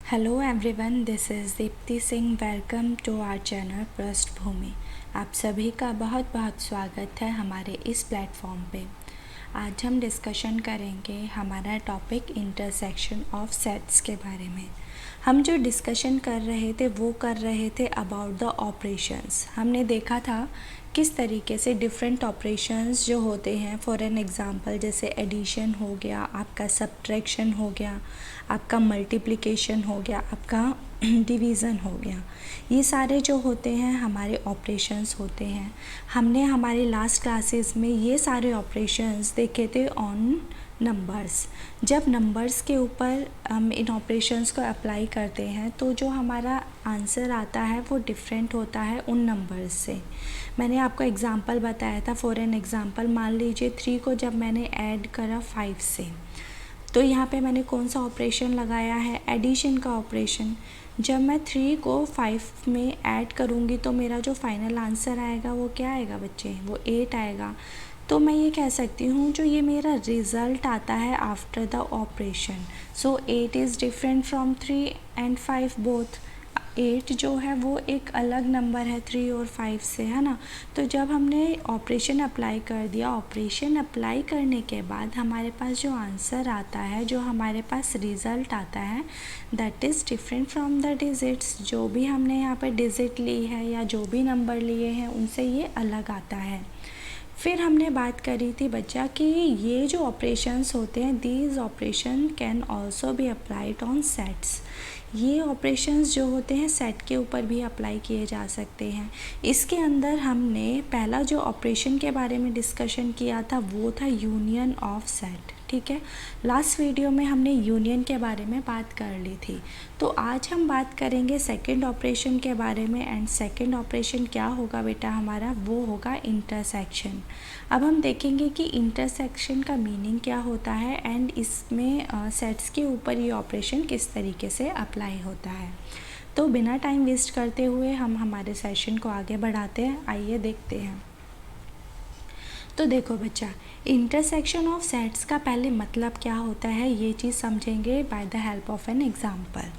Hello everyone, this is Deepti Singh. Welcome to our channel Prishthbhumi. आप सभी का बहुत बहुत स्वागत है हमारे इस प्लेटफॉर्म पे। आज हम डिस्कशन करेंगे हमारा टॉपिक इंटरसेक्शन ऑफ सेट्स के बारे में। हम जो डिस्कशन कर रहे थे अबाउट द ऑपरेशंस। हमने देखा था किस तरीके से डिफरेंट ऑपरेशंस जो होते हैं, फॉर एन एग्ज़ाम्पल जैसे एडिशन हो गया, आपका सब्ट्रैक्शन हो गया, आपका मल्टीप्लिकेशन हो गया, आपका डिवीज़न हो गया। ये सारे जो होते हैं हमारे ऑपरेशंस होते हैं। हमने हमारे लास्ट क्लासेस में ये सारे ऑपरेशंस देखे थे ऑन नंबर्स। जब नंबर्स के ऊपर हम इन ऑपरेशंस को अप्लाई करते हैं तो जो हमारा आंसर आता है वो डिफरेंट होता है उन नंबर्स से। मैंने आपको एग्ज़ाम्पल बताया था, फॉर एन एग्ज़ाम्पल मान लीजिए 3 को जब मैंने ऐड करा 5 से, तो यहाँ पे मैंने कौन सा ऑपरेशन लगाया है? एडिशन का ऑपरेशन। जब मैं 3 को 5 में ऐड करूँगी तो मेरा जो फाइनल आंसर आएगा वो क्या आएगा बच्चे? वो 8 आएगा। तो मैं ये कह सकती हूँ जो ये मेरा रिज़ल्ट आता है after the operation, so 8 is different from 3 and 5 both. 8 जो है वो एक अलग नंबर है 3 और 5 से, है ना। तो जब हमने ऑपरेशन अप्लाई कर दिया, ऑपरेशन अप्लाई करने के बाद हमारे पास जो आंसर आता है, जो हमारे पास रिज़ल्ट आता है, that is different from the digits. जो भी हमने यहाँ पर डिजिट ली है या जो भी नंबर लिए हैं उनसे ये अलग आता है। फिर हमने बात करी थी बच्चा कि ये जो ऑपरेशंस होते हैं, these operation can also be applied on sets. ये ऑपरेशंस जो होते हैं सेट के ऊपर भी अप्लाई किए जा सकते हैं। इसके अंदर हमने पहला जो ऑपरेशन के बारे में डिस्कशन किया था वो था यूनियन ऑफ सेट, ठीक है। लास्ट वीडियो में हमने यूनियन के बारे में बात कर ली थी। तो आज हम बात करेंगे सेकंड ऑपरेशन के बारे में। एंड सेकंड ऑपरेशन क्या होगा बेटा हमारा? वो होगा इंटरसेक्शन। अब हम देखेंगे कि इंटरसेक्शन का मीनिंग क्या होता है एंड इसमें सेट्स के ऊपर ये ऑपरेशन किस तरीके से अप्लाई होता है। तो बिना टाइम वेस्ट करते हुए हम हमारे सेशन को आगे बढ़ाते हैं। आइए देखते हैं। तो देखो बच्चा, इंटरसेक्शन ऑफ सेट्स का पहले मतलब क्या होता है ये चीज़ समझेंगे by the help of an example.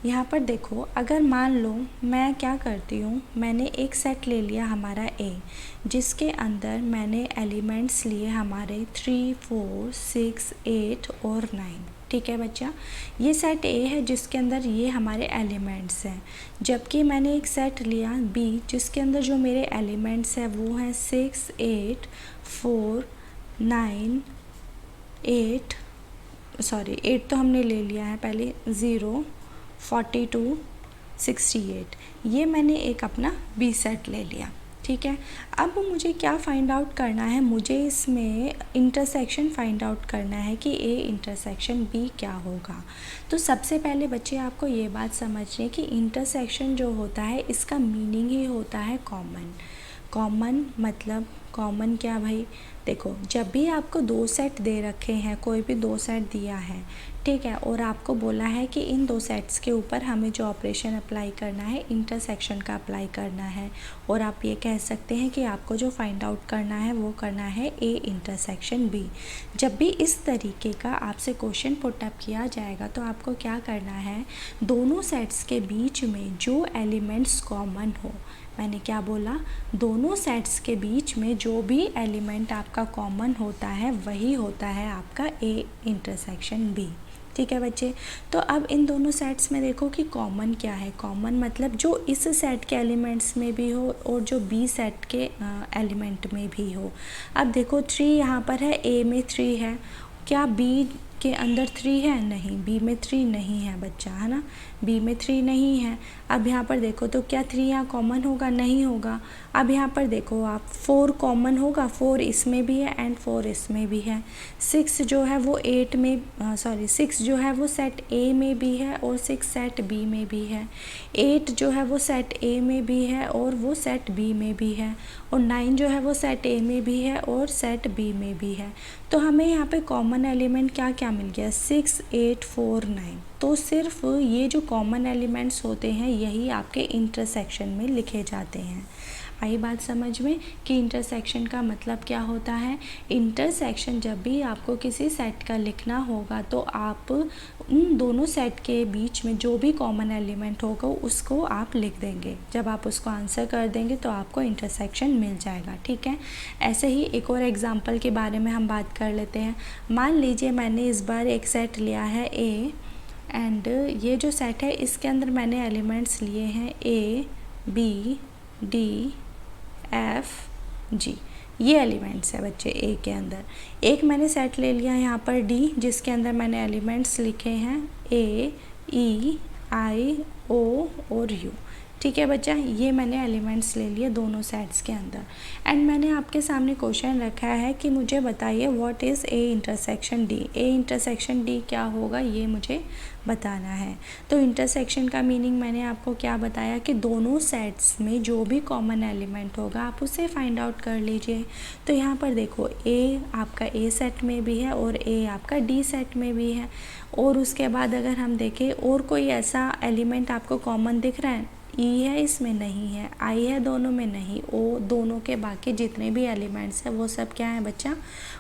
यहाँ पर देखो, अगर मान लो मैं क्या करती हूँ, मैंने एक सेट ले लिया हमारा ए, जिसके अंदर मैंने एलिमेंट्स लिए हमारे 3, 4, 6, 8 और 9, ठीक है बच्चा। ये सेट ए है जिसके अंदर ये हमारे एलिमेंट्स हैं। जबकि मैंने एक सेट लिया बी जिसके अंदर जो मेरे एलिमेंट्स हैं वो हैं 6, 8, 4, 9, 8 तो हमने ले लिया है पहले, 0, 42, 68। ये मैंने एक अपना बी सेट ले लिया, ठीक है। अब मुझे क्या फाइंड आउट करना है? मुझे इसमें इंटरसेक्शन फाइंड आउट करना है कि ए इंटरसेक्शन बी क्या होगा। तो सबसे पहले बच्चे आपको ये बात समझनी है कि इंटरसेक्शन जो होता है इसका मीनिंग ही होता है कॉमन। कॉमन मतलब कॉमन क्या भाई? देखो, जब भी आपको 2 सेट दे रखे हैं, कोई भी 2 सेट दिया है, ठीक है, और आपको बोला है कि इन 2 सेट्स के ऊपर हमें जो ऑपरेशन अप्लाई करना है इंटरसेक्शन का अप्लाई करना है, और आप ये कह सकते हैं कि आपको जो फाइंड आउट करना है वो करना है ए इंटरसेक्शन बी। जब भी इस तरीके का आपसे क्वेश्चन पुटअप किया जाएगा तो आपको क्या करना है? दोनों सेट्स के बीच में जो एलिमेंट्स कॉमन हो, मैंने क्या बोला? दोनों सेट्स के बीच में जो भी एलिमेंट आपका कॉमन होता है वही होता है आपका ए इंटरसेक्शन बी, ठीक है बच्चे। तो अब इन दोनों सेट्स में देखो कि कॉमन क्या है। कॉमन मतलब जो इस सेट के एलिमेंट्स में भी हो और जो बी सेट के एलिमेंट में भी हो। अब देखो 3 यहाँ पर है, ए में 3 है, क्या बी के अंदर 3 है? नहीं, बी में 3 नहीं है बच्चा, है ना। बी में 3 नहीं है। अब यहाँ पर देखो तो क्या 3 यहाँ कॉमन होगा? नहीं होगा। अब यहाँ पर देखो आप, 4 कॉमन होगा, 4 इसमें भी है एंड 4 इसमें भी है। 6 जो है वो 6 जो है वो सेट ए में भी है और 6 सेट बी में भी है। 8 जो है वो सेट ए में भी है और वो सेट बी में भी है। और 9 जो है वो सेट ए में भी है और सेट बी में भी है। तो हमें यहाँ पे कॉमन एलिमेंट क्या क्या मिल गया? 6, 8, 4, 9। तो सिर्फ ये जो कॉमन एलिमेंट्स होते हैं यही आपके इंटरसेक्शन में लिखे जाते हैं। आई बात समझ में कि इंटरसेक्शन का मतलब क्या होता है। इंटरसेक्शन जब भी आपको किसी सेट का लिखना होगा तो आप उन दोनों सेट के बीच में जो भी कॉमन एलिमेंट होगा उसको आप लिख देंगे। जब आप उसको आंसर कर देंगे तो आपको इंटरसेक्शन मिल जाएगा, ठीक है। ऐसे ही एक और एग्जांपल के बारे में हम बात कर लेते हैं। मान लीजिए मैंने इस बार एक सेट लिया है ए, एंड ये जो सेट है इसके अंदर मैंने एलिमेंट्स लिए हैं ए, बी, डी, एफ, जी। ये एलिमेंट्स है बच्चे ए के अंदर। एक मैंने सेट ले लिया यहाँ पर डी, जिसके अंदर मैंने एलिमेंट्स लिखे हैं ए, ई, आई, ओ और यू, ठीक है बच्चा। ये मैंने एलिमेंट्स ले लिए दोनों सेट्स के अंदर। एंड मैंने आपके सामने क्वेश्चन रखा है कि मुझे बताइए what is A intersection D. A intersection D क्या होगा ये मुझे बताना है। तो इंटरसेक्शन का मीनिंग मैंने आपको क्या बताया कि दोनों सेट्स में जो भी कॉमन एलिमेंट होगा आप उसे फाइंड आउट कर लीजिए। तो यहाँ पर देखो ए आपका ए सेट में भी है और ए आपका डी सेट में भी है। और उसके बाद अगर हम देखें और कोई ऐसा एलिमेंट आपको कॉमन दिख रहा है, ई है इसमें नहीं है, आई है दोनों में नहीं, ओ दोनों के बाकी जितने भी एलिमेंट्स हैं वो सब क्या है बच्चा,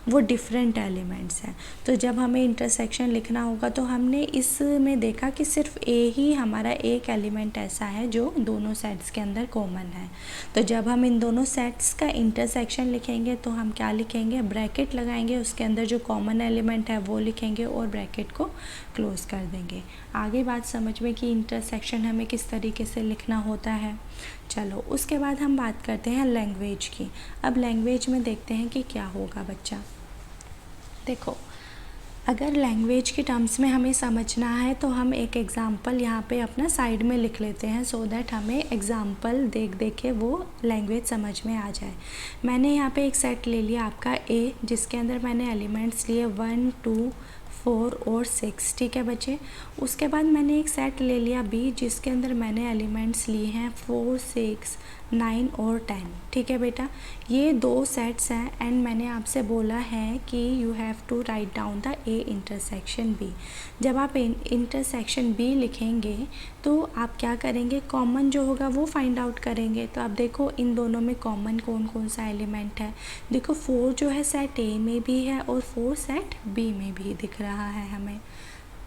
वो डिफरेंट एलिमेंट्स हैं। तो जब हमें इंटरसेक्शन लिखना होगा तो हमने इसमें देखा कि सिर्फ ए ही हमारा एक एलिमेंट ऐसा है जो दोनों सेट्स के अंदर कॉमन है। तो जब हम इन दोनों सेट्स का इंटरसेक्शन लिखेंगे तो हम क्या लिखेंगे, ब्रैकेट लगाएंगे, उसके अंदर जो कॉमन एलिमेंट है वो लिखेंगे और ब्रैकेट को क्लोज कर देंगे। आगे बात समझ में कि इंटरसेक्शन हमें किस तरीके से लिखना होता है। चलो उसके बाद हम बात करते हैं लैंग्वेज की। अब लैंग्वेज में देखते हैं कि क्या होगा बच्चा। देखो अगर लैंग्वेज के टर्म्स में हमें समझना है तो हम एक एग्ज़ाम्पल यहाँ पे अपना साइड में लिख लेते हैं सो दैट हमें एग्ज़ाम्पल देख देख के वो लैंग्वेज समझ में आ जाए। मैंने यहाँ पे एक सेट ले लिया आपका ए, जिसके अंदर मैंने एलिमेंट्स लिए 1, 2, 4 और 6, ठीक है बच्चे। उसके बाद मैंने एक सेट ले लिया बी, जिसके अंदर मैंने एलिमेंट्स लिए हैं 4, 6, 9 और 10, ठीक है बेटा। ये दो सेट्स हैं एंड मैंने आपसे बोला है कि you have to write down the A intersection B. जब आप इंटरसेक्शन बी लिखेंगे तो आप क्या करेंगे, कॉमन जो होगा वो फाइंड आउट करेंगे। तो आप देखो इन दोनों में कॉमन कौन कौन सा एलिमेंट है। देखो 4 जो है सेट ए में भी है और 4 सेट बी में भी दिख रहा है हमें।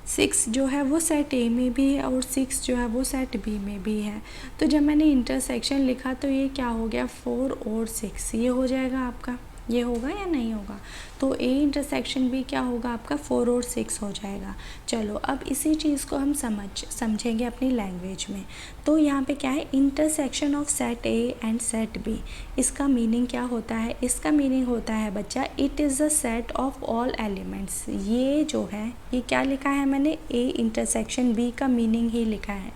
6 जो है वो सेट ए में भी है और 6 जो है वो सेट बी में भी है। तो जब मैंने इंटरसेक्शन लिखा तो ये क्या हो गया, 4 और 6, ये हो जाएगा आपका, ये होगा या नहीं होगा। तो ए इंटरसेक्शन भी क्या होगा आपका, 4 और 6 हो जाएगा। चलो अब इसी चीज़ को हम समझेंगे अपनी लैंग्वेज में। तो यहाँ पे क्या है, intersection of set A and set B. इसका मीनिंग क्या होता है, इसका मीनिंग होता है बच्चा it is the set of all elements. ये जो है ये क्या लिखा है मैंने, ए इंटरसेक्शन बी का मीनिंग ही लिखा है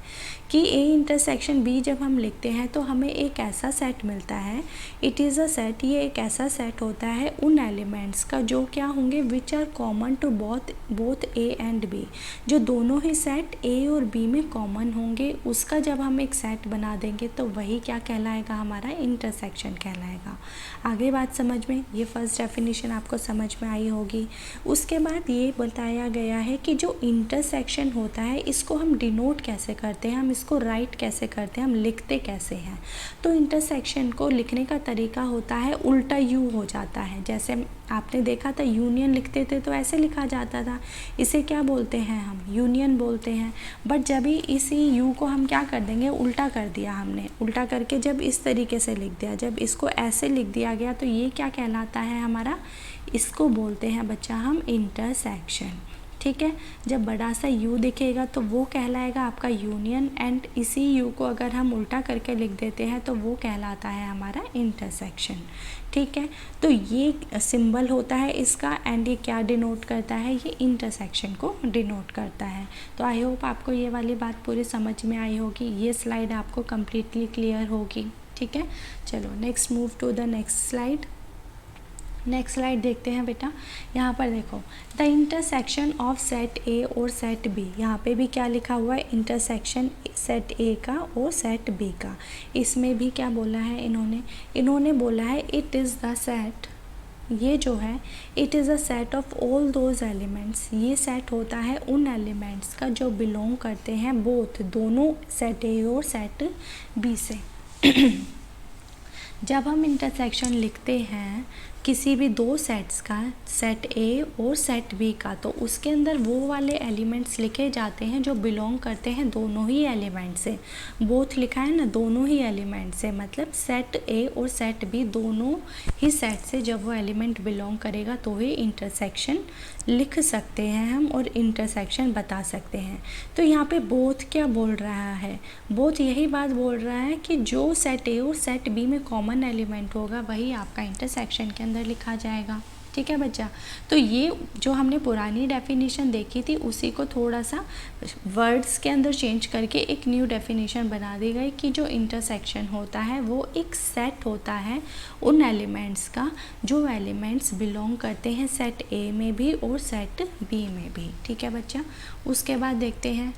कि ए इंटरसेक्शन बी जब हम लिखते हैं तो हमें एक ऐसा सेट मिलता है, इट इज़ अ सेट, ये एक ऐसा सेट होता है उन एलिमेंट्स का जो क्या होंगे, which are common to both A and B. जो दोनों ही सेट ए और बी में कॉमन होंगे उसका जब हम एक सेट बना देंगे तो वही क्या कहलाएगा, हमारा इंटरसेक्शन कहलाएगा। आगे बात समझ में, ये फर्स्ट डेफिनेशन आपको समझ में आई होगी। उसके बाद ये बताया गया है कि जो इंटरसेक्शन होता है इसको हम डिनोट कैसे करते हैं, हम इसको राइट कैसे करते हैं, हम लिखते कैसे हैं। तो इंटरसेक्शन को लिखने का तरीका होता है उल्टा यू हो जाता है। जैसे आपने देखा था यूनियन लिखते थे तो ऐसे लिखा जाता था, इसे क्या बोलते हैं, हम यूनियन बोलते हैं। बट जब ही इसी यू को हम क्या कर देंगे, उल्टा कर दिया हमने, उल्टा करके जब इस तरीके से लिख दिया, जब इसको ऐसे लिख दिया गया तो ये क्या कहलाता है हमारा, इसको बोलते हैं बच्चा हम इंटरसेक्शन, ठीक है। जब बड़ा सा यू दिखेगा तो वो कहलाएगा आपका यूनियन, एंड इसी यू को अगर हम उल्टा करके लिख देते हैं तो वो कहलाता है हमारा इंटरसेक्शन, ठीक है। तो ये सिंबल होता है इसका एंड ये क्या डिनोट करता है, ये इंटरसेक्शन को डिनोट करता है। तो आई होप आपको ये वाली बात पूरी समझ में आई होगी, ये स्लाइड आपको कम्प्लीटली क्लियर होगी, ठीक है। चलो next move to the next slide. Next slide देखते हैं बेटा। यहाँ पर देखो the intersection of set A और सेट बी, यहाँ पे भी क्या लिखा हुआ है, इंटरसेक्शन सेट ए का और सेट बी का। इसमें भी क्या बोला है इन्होंने बोला है इट इज़ द सेट, ये जो है it is a set of all those elements, ये सेट होता है उन एलिमेंट्स का जो बिलोंग करते हैं बोथ, दोनों सेट ए और सेट बी से। जब हम इंटरसेक्शन लिखते हैं किसी भी दो सेट्स का, सेट ए और सेट बी का, तो उसके अंदर वो वाले एलिमेंट्स लिखे जाते हैं जो बिलोंग करते हैं दोनों ही एलिमेंट से। बोथ लिखा है ना, दोनों ही एलिमेंट से, मतलब सेट ए और सेट बी दोनों ही सेट से जब वो एलिमेंट बिलोंग करेगा तो ही इंटरसेक्शन लिख सकते हैं हम और इंटरसेक्शन बता सकते हैं। तो यहाँ पे बोथ क्या बोल रहा है, बोथ यही बात बोल रहा है कि जो सेट ए और सेट बी में कॉमन एलिमेंट होगा वही आपका इंटरसेक्शन के अंदर लिखा जाएगा। ठीक है बच्चा। तो ये जो हमने पुरानी डेफिनेशन देखी थी उसी को थोड़ा सा वर्ड्स के अंदर चेंज करके एक न्यू डेफिनेशन बना दी गई कि जो इंटरसेक्शन होता है वो एक सेट होता है उन एलिमेंट्स का जो एलिमेंट्स बिलोंग करते हैं सेट ए में भी और सेट बी में भी। ठीक है बच्चा। उसके बाद देखते हैं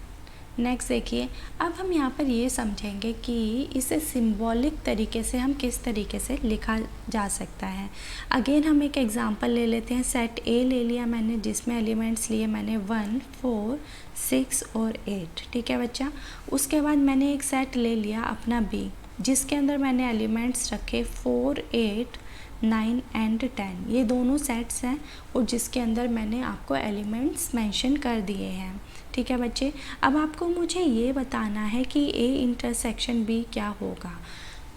नेक्स्ट। देखिए अब हम यहाँ पर ये समझेंगे कि इसे सिंबॉलिक तरीके से हम किस तरीके से लिखा जा सकता है। अगेन हम एक एग्जांपल ले लेते हैं। सेट ए ले लिया मैंने जिसमें एलिमेंट्स लिए मैंने 1, 4, 6 और 8। ठीक है बच्चा। उसके बाद मैंने एक सेट ले लिया अपना बी जिसके अंदर मैंने एलिमेंट्स रखे 4, 8, 9 एंड 10। ये दोनों सेट्स हैं और जिसके अंदर मैंने आपको एलिमेंट्स मेंशन कर दिए हैं। ठीक है बच्चे। अब आपको मुझे ये बताना है कि ए इंटरसेक्शन बी क्या होगा।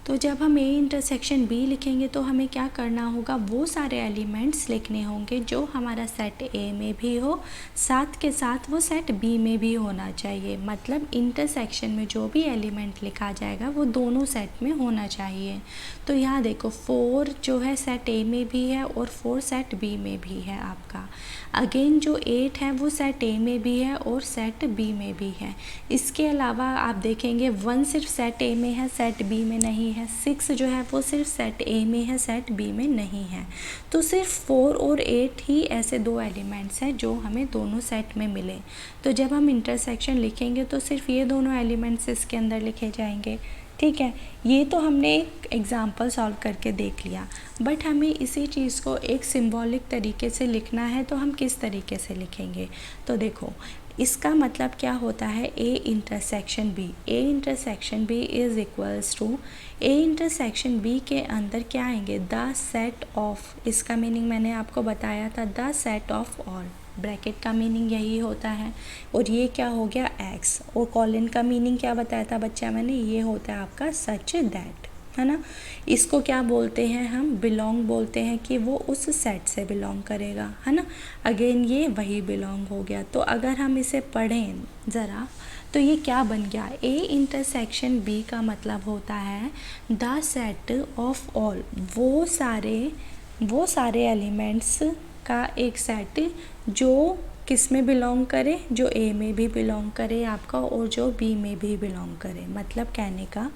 तो जब हम ए इंटरसेक्शन बी लिखेंगे तो हमें क्या करना होगा, वो सारे एलिमेंट्स लिखने होंगे जो हमारा सेट ए में भी हो, साथ के साथ वो सेट बी में भी होना चाहिए। मतलब इंटरसेक्शन में जो भी एलिमेंट लिखा जाएगा वो दोनों सेट में होना चाहिए। तो यहाँ देखो 4 जो है सेट ए में भी है और 4 सेट बी में भी है आपका। अगेन जो 8 है वो सेट ए में भी है और सेट बी में भी है। इसके अलावा आप देखेंगे 1 सिर्फ सेट ए में है, सेट बी में नहीं है। 6 जो है वो सिर्फ सेट ए में है, सेट बी में नहीं है। तो सिर्फ 4 और 8 ही ऐसे दो एलिमेंट्स हैं जो हमें दोनों सेट में मिले। तो जब हम इंटरसेक्शन लिखेंगे तो सिर्फ ये दोनों एलिमेंट्स इसके अंदर लिखे जाएंगे। ठीक है। ये तो हमने एक एग्जाम्पल सॉल्व करके देख लिया, बट हमें इसी चीज़ को एक सिंबॉलिक तरीके से लिखना है। तो हम किस तरीके से लिखेंगे, तो देखो इसका मतलब क्या होता है, A intersection B. A intersection B is equals to, A intersection B के अंदर क्या आएंगे, द सेट ऑफ। इसका मीनिंग मैंने आपको बताया था, the set of all. Bracket का मीनिंग यही होता है। और ये क्या हो गया, एक्स। और कॉलन का मीनिंग क्या बताया था बच्चा मैंने, ये होता है आपका सच दैट, है ना। इसको क्या बोलते हैं हम, बिलोंग बोलते हैं कि वो उस सेट से बिलोंग करेगा, है ना। अगेन ये वही बिलोंग हो गया। तो अगर हम इसे पढ़ें ज़रा तो ये क्या बन गया, ए इंटरसेक्शन बी का मतलब होता है द सेट ऑफ ऑल, वो सारे एलिमेंट्स का एक सेट जो किस में बिलोंग करे, जो ए में भी बिलोंग करे आपका और जो बी में भी बिलोंग करे। मतलब कहने का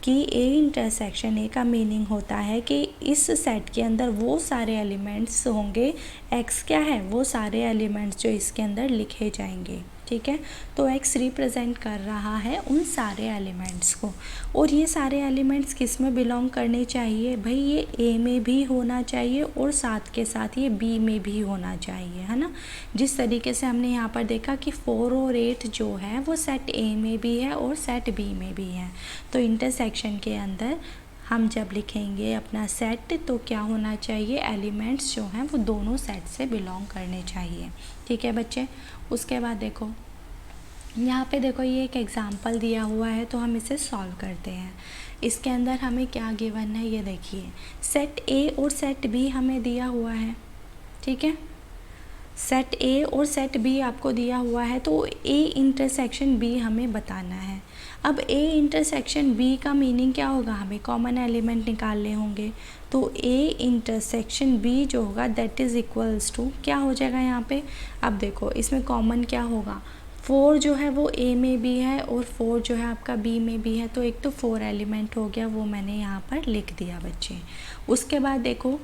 कि ए इंटरसेक्शन ए का मीनिंग होता है कि इस सेट के अंदर वो सारे एलिमेंट्स होंगे। एक्स क्या है, वो सारे एलिमेंट्स जो इसके अंदर लिखे जाएंगे। ठीक है। तो एक्स रिप्रेजेंट कर रहा है उन सारे एलिमेंट्स को। और ये सारे एलिमेंट्स किस में बिलोंग करने चाहिए भाई, ये ए में भी होना चाहिए और साथ के साथ ये बी में भी होना चाहिए, है ना। जिस तरीके से हमने यहाँ पर देखा कि 4 और 8 जो है वो सेट ए में भी है और सेट बी में भी है। तो इंटरसेक्शन के अंदर हम जब लिखेंगे अपना सेट तो क्या होना चाहिए, एलिमेंट्स जो हैं वो दोनों सेट से बिलोंग करने चाहिए। ठीक है बच्चे। उसके बाद देखो यहाँ पे देखो ये एक एग्जांपल दिया हुआ है तो हम इसे सॉल्व करते हैं। इसके अंदर हमें क्या गिवन है ये देखिए, सेट ए और सेट बी हमें दिया हुआ है। ठीक है। सेट ए और सेट बी आपको दिया हुआ है तो ए इंटरसेक्शन बी हमें बताना है। अब ए इंटरसेक्शन बी का मीनिंग क्या होगा, हमें कॉमन एलिमेंट निकालने होंगे। तो ए इंटरसेक्शन बी जो होगा दैट इज़ इक्वल्स टू क्या हो जाएगा यहाँ पे, अब देखो इसमें कॉमन क्या होगा, 4 जो है वो ए में भी है और 4 जो है आपका बी में भी है। तो एक तो 4 एलिमेंट हो गया, वो मैंने यहाँ पर लिख दिया बच्चे। उसके बाद देखो,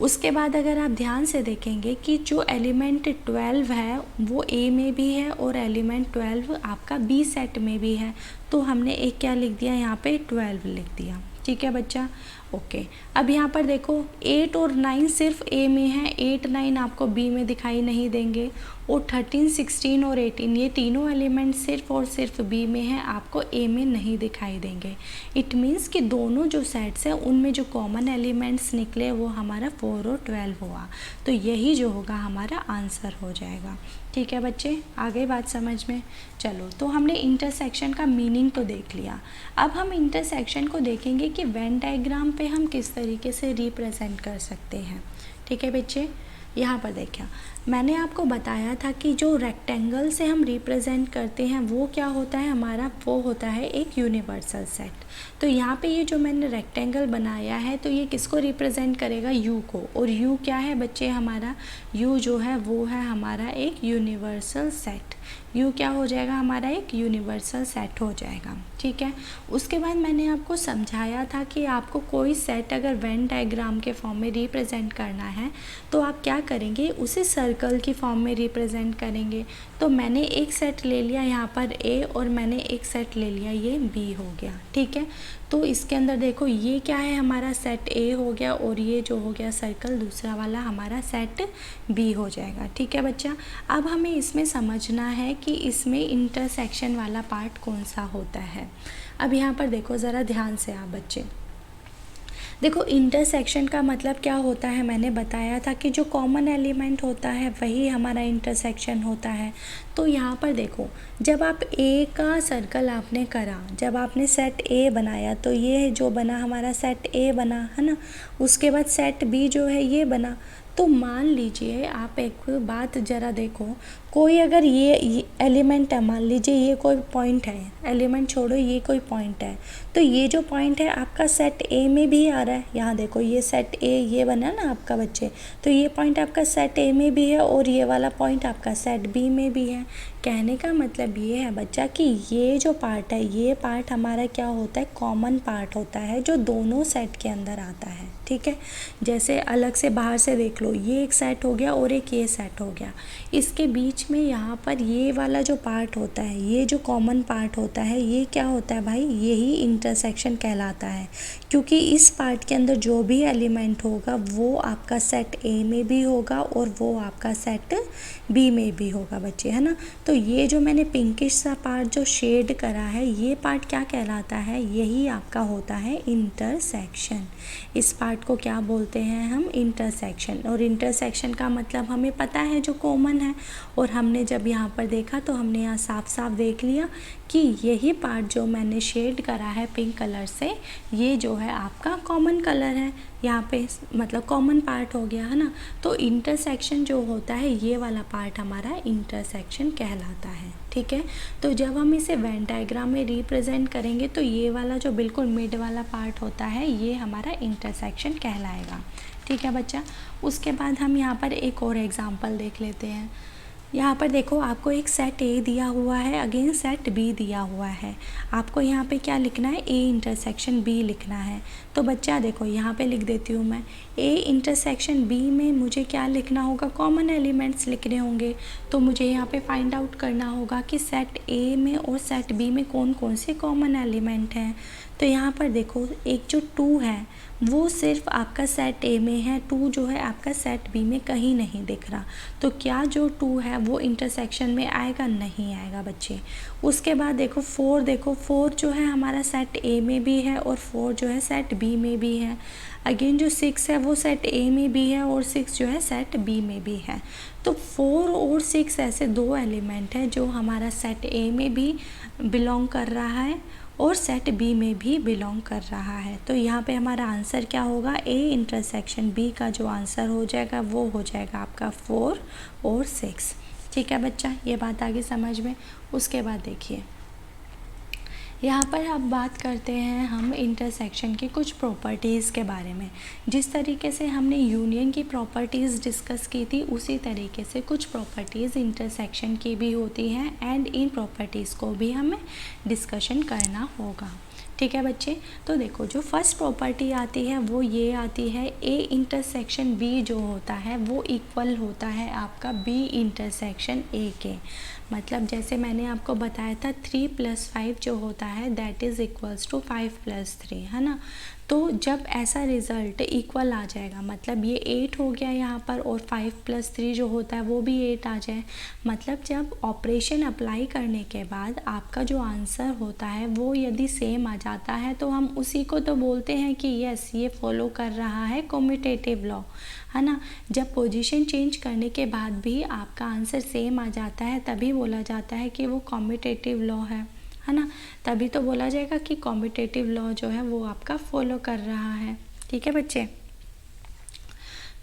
उसके बाद अगर आप ध्यान से देखेंगे कि जो एलिमेंट 12 है वो ए में भी है और एलिमेंट 12 आपका बी सेट में भी है। तो हमने एक क्या लिख दिया यहाँ पे, 12 लिख दिया। ठीक है बच्चा। ओके अब यहाँ पर देखो 8 और 9 सिर्फ ए में है, 8 9 आपको बी में दिखाई नहीं देंगे, और 13 16 और 18 ये तीनों एलिमेंट सिर्फ और सिर्फ बी में है, आपको ए में नहीं दिखाई देंगे। इट मीन्स कि दोनों जो सेट्स हैं उनमें जो कॉमन एलिमेंट्स निकले वो हमारा 4 और 12 हुआ, तो यही जो होगा हमारा आंसर हो जाएगा। ठीक है बच्चे, आ गई बात समझ में। चलो तो हमने इंटरसेक्शन का मीनिंग तो देख लिया, अब हम इंटरसेक्शन को देखेंगे कि वेन डायग्राम पे हम किस तरीके से रिप्रेजेंट कर सकते हैं। ठीक है बच्चे, यहाँ पर देखिए मैंने आपको बताया था कि जो रेक्टेंगल से हम रिप्रेजेंट करते हैं वो क्या होता है हमारा, वो होता है एक यूनिवर्सल सेट। तो यहाँ पे ये जो मैंने रेक्टेंगल बनाया है तो ये किसको रिप्रेजेंट करेगा, यू को, और यू क्या है बच्चे हमारा, यू जो है वो है हमारा एक यूनिवर्सल सेट। यू क्या हो जाएगा हमारा, एक यूनिवर्सल सेट हो जाएगा। ठीक है, उसके बाद मैंने आपको समझाया था कि आपको कोई सेट अगर वेन डायग्राम के फॉर्म में रिप्रेजेंट करना है तो आप क्या करेंगे, उसे सर्कल की फॉर्म में रिप्रेजेंट करेंगे। तो मैंने एक सेट ले लिया यहाँ पर ए और मैंने एक सेट ले लिया ये बी हो गया। ठीक है, तो इसके अंदर देखो ये क्या है हमारा सेट ए हो गया और ये जो हो गया सर्कल दूसरा वाला हमारा सेट बी हो जाएगा। ठीक है बच्चा, अब हमें इसमें समझना है कि इसमें इंटरसेक्शन वाला पार्ट कौन सा होता है। अब यहाँ पर देखो ज़रा ध्यान से आप बच्चे, देखो इंटरसेक्शन का मतलब क्या होता है, मैंने बताया था कि जो कॉमन एलिमेंट होता है वही हमारा इंटरसेक्शन होता है। तो यहाँ पर देखो जब आप ए का सर्कल आपने करा, जब आपने सेट ए बनाया तो ये जो बना हमारा सेट ए बना है ना, उसके बाद सेट बी जो है ये बना। तो मान लीजिए आप एक बात ज़रा देखो, कोई अगर ये एलिमेंट है, मान लीजिए ये कोई पॉइंट है, एलिमेंट छोड़ो ये कोई पॉइंट है, तो ये जो पॉइंट है आपका सेट ए में भी आ रहा है। यहाँ देखो ये सेट ए ये बना ना आपका बच्चे, तो ये पॉइंट आपका सेट ए में भी है और ये वाला पॉइंट आपका सेट बी में भी है। कहने का मतलब ये है बच्चा कि ये जो पार्ट है ये पार्ट हमारा क्या होता है, कॉमन पार्ट होता है जो दोनों सेट के अंदर आता है। ठीक है, जैसे अलग से बाहर से देख लो, ये एक सेट हो गया और एक ये सेट हो गया, इसके बीच में यहाँ पर ये वाला जो पार्ट होता है, ये जो कॉमन पार्ट होता है, ये क्या होता है भाई, यही इंटरसेक्शन कहलाता है। क्योंकि इस पार्ट के अंदर जो भी एलिमेंट होगा वो आपका सेट ए में भी होगा और वो आपका सेट बी में भी होगा बच्चे, है ना। तो ये जो मैंने पिंकिश सा पार्ट जो शेड करा है ये पार्ट क्या कहलाता है, यही आपका होता है इंटरसेक्शन। इस पार्ट को क्या बोलते हैं हम, इंटरसेक्शन। और इंटरसेक्शन का मतलब हमें पता है जो कॉमन है, और हमने जब यहाँ पर देखा तो हमने यहाँ साफ साफ देख लिया कि यही पार्ट जो मैंने शेड करा है पिंक कलर से, ये जो है आपका कॉमन कलर है यहाँ पे, मतलब कॉमन पार्ट हो गया, है ना। तो इंटरसेक्शन जो होता है ये वाला पार्ट हमारा इंटरसेक्शन कहलाता है। ठीक है, तो जब हम इसे वेन डायग्राम में रिप्रेजेंट करेंगे तो ये वाला जो बिल्कुल मिड वाला पार्ट होता है ये हमारा इंटरसेक्शन कहलाएगा। ठीक है बच्चा, उसके बाद हम यहाँ पर एक और एग्जांपल देख लेते हैं। यहाँ पर देखो आपको एक सेट ए दिया हुआ है, अगेन सेट बी दिया हुआ है, आपको यहाँ पे क्या लिखना है, ए इंटरसेक्शन बी लिखना है। तो बच्चा देखो यहाँ पे लिख देती हूँ मैं, ए इंटरसेक्शन बी में मुझे क्या लिखना होगा, कॉमन एलिमेंट्स लिखने होंगे। तो मुझे यहाँ पे फाइंड आउट करना होगा कि सेट ए में और सेट बी में कौन कौन से कॉमन एलिमेंट हैं। तो यहाँ पर देखो एक जो 2 है वो सिर्फ आपका सेट ए में है, 2 जो है आपका सेट बी में कहीं नहीं दिख रहा। तो क्या जो 2 है वो इंटरसेक्शन में आएगा, नहीं आएगा बच्चे। उसके बाद देखो 4 जो है हमारा सेट ए में भी है और 4 जो है सेट बी में भी है। अगेन जो 6 है वो सेट ए में भी है और 6 जो है सेट बी में भी है। तो 4 और 6 ऐसे 2 एलिमेंट हैं जो हमारा सेट ए में भी बिलोंग कर रहा है और सेट बी में भी बिलोंग कर रहा है। तो यहाँ पे हमारा आंसर क्या होगा, ए इंटरसेक्शन बी का जो आंसर हो जाएगा वो हो जाएगा आपका 4 और 6। ठीक है बच्चा, ये बात आगे समझ में। उसके बाद देखिए यहाँ पर अब बात करते हैं हम इंटरसेक्शन की कुछ प्रॉपर्टीज़ के बारे में। जिस तरीके से हमने यूनियन की प्रॉपर्टीज़ डिस्कस की थी उसी तरीके से कुछ प्रॉपर्टीज़ इंटरसेक्शन की भी होती हैं एंड इन प्रॉपर्टीज़ को भी हमें डिस्कशन करना होगा। ठीक है बच्चे, तो देखो जो फर्स्ट प्रॉपर्टी आती है वो ये आती है, ए इंटरसेक्शन बी जो होता है वो इक्वल होता है आपका बी इंटरसेक्शन ए के। मतलब जैसे मैंने आपको बताया था 3 + 5 जो होता है दैट इज़ इक्वल्स टू 5 + 3, है ना। तो जब ऐसा रिज़ल्ट इक्वल आ जाएगा, मतलब ये 8 हो गया यहाँ पर और 5 + 3 जो होता है वो भी 8 आ जाए, मतलब जब ऑपरेशन अप्लाई करने के बाद आपका जो आंसर होता है वो यदि सेम आ जाता है तो हम उसी को तो बोलते हैं कि यस ये फॉलो कर रहा है कम्यूटेटिव लॉ, है ना। जब पोजीशन चेंज करने के बाद भी आपका आंसर सेम आ जाता है तभी बोला जाता है कि वो कम्यूटेटिव लॉ है ना। तभी तो बोला जाएगा कि कम्यूटेटिव लॉ जो है वो आपका फॉलो कर रहा है। ठीक है बच्चे।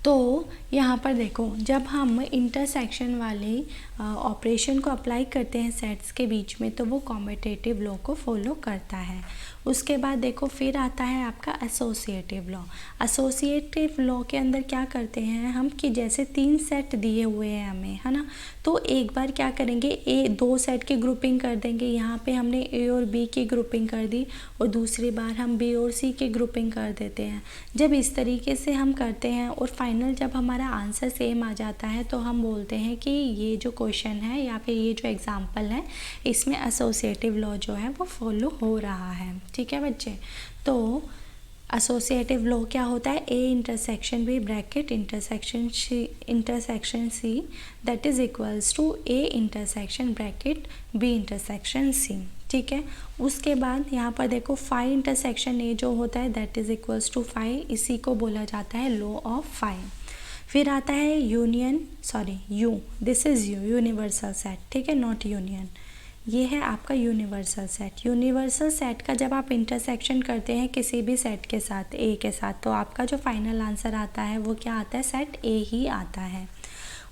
तो यहाँ पर देखो, जब हम इंटरसेक्शन वाले ऑपरेशन को अप्लाई करते हैं सेट्स के बीच में तो वो कम्यूटेटिव लॉ को फॉलो करता है। उसके बाद देखो फिर आता है आपका एसोसिएटिव लॉ। एसोसिएटिव लॉ के अंदर क्या करते हैं हम कि जैसे 3 सेट दिए हुए हैं हमें, है ना, तो एक बार क्या करेंगे, 2 सेट की ग्रुपिंग कर देंगे। यहाँ पे हमने ए और बी की ग्रुपिंग कर दी और दूसरी बार हम बी और सी की ग्रुपिंग कर देते हैं। जब इस तरीके से हम करते हैं और फाइनल जब हमारा आंसर सेम आ जाता है तो हम बोलते हैं कि ये जो क्वेश्चन है या फिर ये जो एग्जाम्पल है इसमें एसोसिएटिव लॉ जो है वो फॉलो हो रहा है। ठीक है बच्चे। तो एसोसिएटिव लॉ क्या होता है, A intersection B bracket intersection C that is equals to A intersection bracket B intersection C. ठीक है। उसके बाद यहाँ पर देखो फाई इंटरसेक्शन ए जो होता है that is equals to phi, इसी को बोला जाता है लॉ ऑफ फाई। फिर आता है you, this is universal set. ठीक है, नॉट यूनियन, ये है आपका यूनिवर्सल सेट। यूनिवर्सल सेट का जब आप इंटरसेक्शन करते हैं किसी भी सेट के साथ, ए के साथ, तो आपका जो फाइनल आंसर आता है वो क्या आता है, सेट ए ही आता है।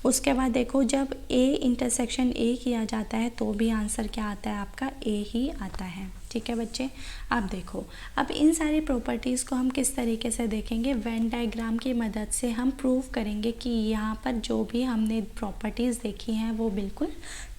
उसके बाद देखो जब ए इंटरसेक्शन ए किया जाता है तो भी आंसर क्या आता है आपका, ए ही आता है। ठीक है बच्चे। अब देखो, अब इन सारी प्रॉपर्टीज़ को हम किस तरीके से देखेंगे, वेन डायग्राम की मदद से हम प्रूव करेंगे कि यहाँ पर जो भी हमने प्रॉपर्टीज़ देखी हैं वो बिल्कुल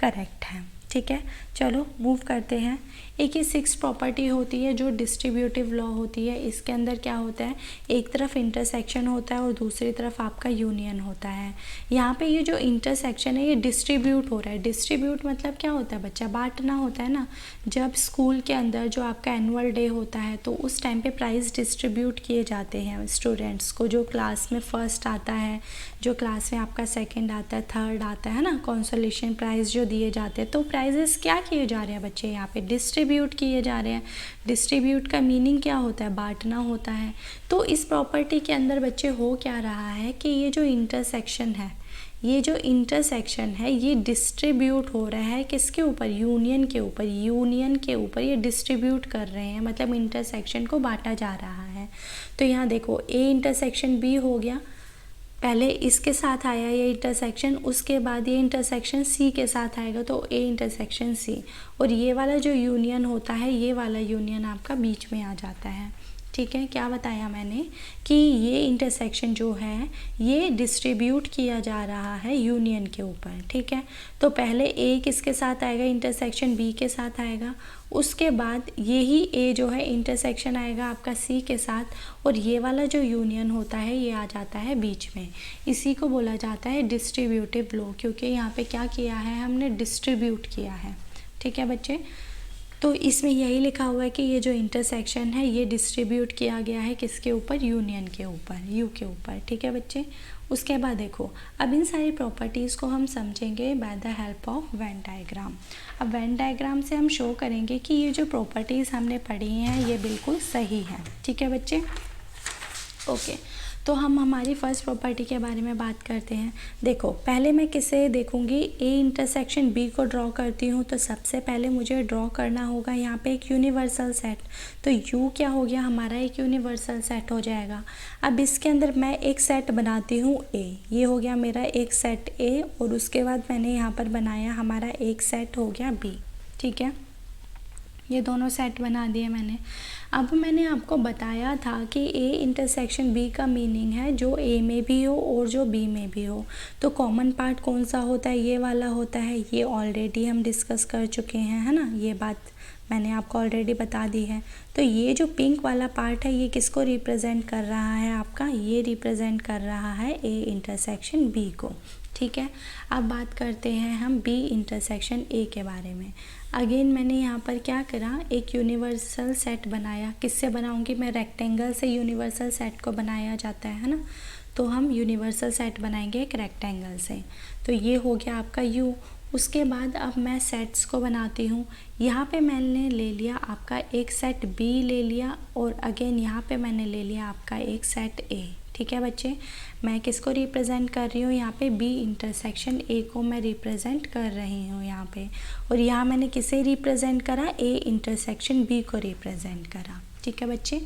करेक्ट है। ठीक है, चलो मूव करते हैं। एक ये 6 प्रॉपर्टी होती है जो डिस्ट्रीब्यूटिव लॉ होती है। इसके अंदर क्या होता है, एक तरफ इंटरसेक्शन होता है और दूसरी तरफ आपका यूनियन होता है। यहाँ पे ये जो इंटरसेक्शन है ये डिस्ट्रीब्यूट हो रहा है। डिस्ट्रीब्यूट मतलब क्या होता है बच्चा, बांटना होता है ना। जब स्कूल के अंदर जो आपका एनुअल डे होता है तो उस टाइम पे प्राइज़ डिस्ट्रीब्यूट किए जाते हैं स्टूडेंट्स को, जो क्लास में फर्स्ट आता है, जो क्लास में आपका सेकेंड आता है, थर्ड आता है ना, कंसोलेशन प्राइज़ जो दिए जाते हैं। तो प्राइजेस क्या किए जा रहे हैं बच्चे, यहाँ पे डिस्ट्रीब्यूट किए जा रहे हैं। डिस्ट्रीब्यूट का मीनिंग क्या होता है, बांटना होता है। तो इस प्रॉपर्टी के अंदर बच्चे हो क्या रहा है कि ये जो इंटरसेक्शन है, ये डिस्ट्रीब्यूट हो रहा है किसके ऊपर, यूनियन के ऊपर। यूनियन के ऊपर ये डिस्ट्रीब्यूट कर रहे हैं, मतलब इंटरसेक्शन को बांटा जा रहा है। तो यहाँ देखो ए इंटरसेक्शन बी हो गया, पहले इसके साथ आया ये इंटरसेक्शन, उसके बाद ये इंटरसेक्शन सी के साथ आएगा तो ए इंटरसेक्शन सी, और ये वाला जो यूनियन होता है ये वाला यूनियन आपका बीच में आ जाता है। ठीक है, क्या बताया मैंने कि ये इंटरसेक्शन जो है ये डिस्ट्रीब्यूट किया जा रहा है यूनियन के ऊपर। ठीक है, तो पहले ए किसके साथ आएगा, इंटरसेक्शन बी के साथ आएगा, उसके बाद यही ए जो है इंटरसेक्शन आएगा आपका सी के साथ, और ये वाला जो यूनियन होता है ये आ जाता है बीच में। इसी को बोला जाता है डिस्ट्रीब्यूटिव लॉ, क्योंकि यहाँ पे क्या किया है हमने, डिस्ट्रीब्यूट किया है। ठीक है बच्चे, तो इसमें यही लिखा हुआ है कि ये जो इंटरसेक्शन है ये डिस्ट्रीब्यूट किया गया है किसके ऊपर, यूनियन के ऊपर, यू के ऊपर। ठीक है बच्चे। उसके बाद देखो, अब इन सारी प्रॉपर्टीज़ को हम समझेंगे by the help of Venn diagram. अब वेन डायग्राम से हम शो करेंगे कि ये जो प्रॉपर्टीज़ हमने पढ़ी हैं ये बिल्कुल सही है। ठीक है बच्चे। ओके, तो हम हमारी फर्स्ट प्रॉपर्टी के बारे में बात करते हैं। देखो, पहले मैं किसे देखूंगी, ए इंटरसेक्शन बी को ड्रॉ करती हूँ, तो सबसे पहले मुझे ड्रॉ करना होगा यहाँ पे एक यूनिवर्सल सेट। तो यू क्या हो गया हमारा, एक यूनिवर्सल सेट हो जाएगा। अब इसके अंदर मैं एक सेट बनाती हूँ ए, ये हो गया मेरा एक सेट ए, और उसके बाद मैंने यहाँ पर बनाया हमारा एक सेट हो गया बी। ठीक है, ये दोनों सेट बना दिए मैंने। अब मैंने आपको बताया था कि ए इंटरसेक्शन बी का मीनिंग है जो ए में भी हो और जो बी में भी हो। तो कॉमन पार्ट कौन सा होता है, ये वाला होता है। ये ऑलरेडी हम डिस्कस कर चुके हैं, है ना, ये बात मैंने आपको ऑलरेडी बता दी है। तो ये जो पिंक वाला पार्ट है ये किसको रिप्रेजेंट कर रहा है आपका, ये रिप्रेजेंट कर रहा है ए इंटरसेक्शन बी को। ठीक है, अब बात करते हैं हम बी इंटरसेक्शन ए के बारे में। अगेन मैंने यहाँ पर क्या करा, एक यूनिवर्सल सेट बनाया। किससे बनाऊँगी मैं, रेक्टेंगल से यूनिवर्सल सेट को बनाया जाता है ना, तो हम यूनिवर्सल सेट बनाएंगे एक रेक्टेंगल से। तो ये हो गया आपका यू। उसके बाद अब मैं सेट्स को बनाती हूँ। यहाँ पे मैंने ले लिया आपका एक सेट बी ले लिया, और अगेन यहाँ पे मैंने ले लिया आपका एक सेट ए। ठीक है बच्चे, मैं किसको रिप्रेजेंट कर रही हूँ यहाँ पे, बी इंटरसेक्शन ए को मैं रिप्रेजेंट कर रही हूँ यहाँ पे। और यहाँ मैंने किसे रिप्रेजेंट करा, ए इंटरसेक्शन बी को रिप्रेजेंट करा। ठीक है बच्चे,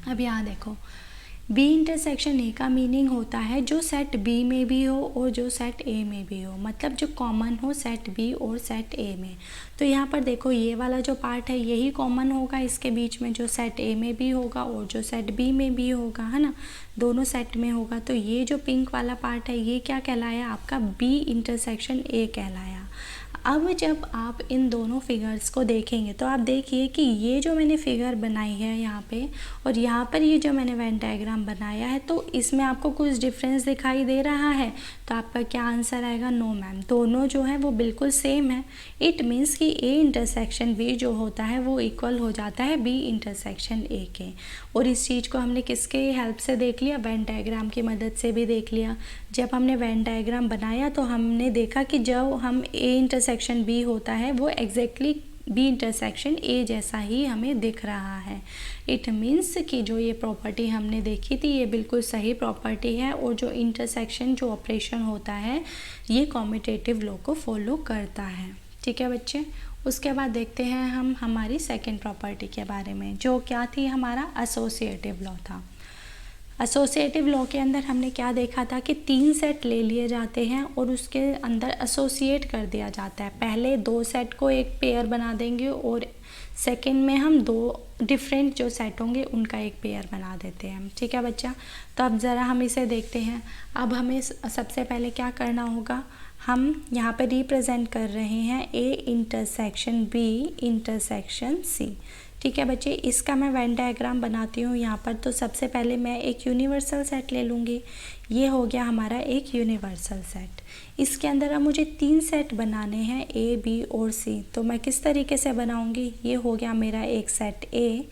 अब यहाँ देखो, बी इंटरसेक्शन ए का मीनिंग होता है जो सेट बी में भी हो और जो सेट ए में भी हो, मतलब जो कॉमन हो सेट बी और सेट ए में। तो यहाँ पर देखो ये वाला जो पार्ट है यही कॉमन होगा इसके बीच में, जो सेट ए में भी होगा और जो सेट बी में भी होगा, है ना, दोनों सेट में होगा। तो ये जो पिंक वाला पार्ट है ये क्या कहलाया आपका, बी इंटरसेक्शन ए कहलाया। अब जब आप इन दोनों फिगर्स को देखेंगे तो आप देखिए कि ये जो मैंने फिगर बनाई है यहाँ पे और यहाँ पर ये जो मैंने वेन डायग्राम बनाया है, तो इसमें आपको कुछ डिफरेंस दिखाई दे रहा है। तो आपका क्या आंसर आएगा, नो मैम, दोनों जो है वो बिल्कुल सेम है। इट मीन्स कि ए इंटरसेक्शन बी जो होता है वो इक्वल हो जाता है बी इंटरसेक्शन ए के। और इस चीज़ को हमने किसके हेल्प से देख लिया, वेन डायग्राम की मदद से भी देख लिया। जब हमने वेन डायग्राम बनाया तो हमने देखा कि जब हम ए इंटरसेक्शन बी होता है वो एग्जैक्टली बी इंटरसेक्शन ए जैसा ही हमें दिख रहा है। इट मीन्स कि जो ये प्रॉपर्टी हमने देखी थी ये बिल्कुल सही प्रॉपर्टी है, और जो इंटरसेक्शन जो ऑपरेशन होता है ये कॉम्यूटेटिव लॉ को फॉलो करता है। ठीक है बच्चे, उसके बाद देखते हैं हम हमारी सेकेंड प्रॉपर्टी के बारे में, जो क्या थी, हमारा एसोसिएटिव लॉ था। एसोसिएटिव लॉ के अंदर हमने क्या देखा था कि 3 सेट ले लिए जाते हैं और उसके अंदर एसोसिएट कर दिया जाता है। पहले 2 सेट को एक पेयर बना देंगे और सेकंड में हम 2 डिफरेंट जो सेट होंगे उनका एक पेयर बना देते हैं। ठीक है बच्चा, तो अब ज़रा हम इसे देखते हैं। अब हमें सबसे पहले क्या करना होगा, हम यहाँ पे रिप्रेजेंट कर रहे हैं A intersection B intersection C. ठीक है बच्चे, इसका मैं वेन डायग्राम बनाती हूँ यहाँ पर। तो सबसे पहले मैं एक यूनिवर्सल सेट ले लूँगी। ये हो गया हमारा एक यूनिवर्सल सेट। इसके अंदर अब मुझे 3 सेट बनाने हैं, ए बी और सी। तो मैं किस तरीके से बनाऊँगी, ये हो गया मेरा एक सेट ए,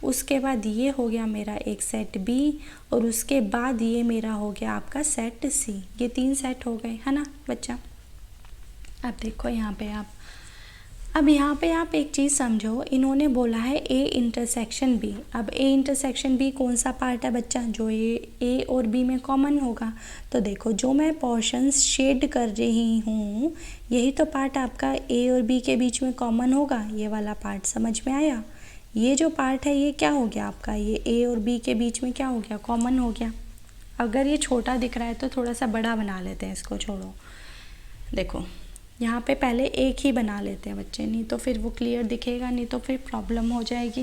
उसके बाद ये हो गया मेरा एक सेट बी, और उसके बाद ये मेरा हो गया आपका सेट सी। ये 3 सेट हो गए, है ना बच्चा। अब देखो यहाँ पे आप एक चीज़ समझो, इन्होंने बोला है ए इंटरसेक्शन बी। अब ए इंटरसेक्शन बी कौन सा पार्ट है बच्चा, जो ए और बी में कॉमन होगा। तो देखो जो मैं पोर्शंस शेड कर रही हूँ यही तो पार्ट आपका ए और बी के बीच में कॉमन होगा। ये वाला पार्ट समझ में आया, ये जो पार्ट है ये क्या हो गया आपका, ये ए और बी के बीच में क्या हो गया, कॉमन हो गया। अगर ये छोटा दिख रहा है तो थोड़ा सा बड़ा बना लेते हैं इसको, छोड़ो। देखो यहाँ पे पहले एक ही बना लेते हैं बच्चे, नहीं तो फिर वो क्लियर दिखेगा, नहीं तो फिर प्रॉब्लम हो जाएगी,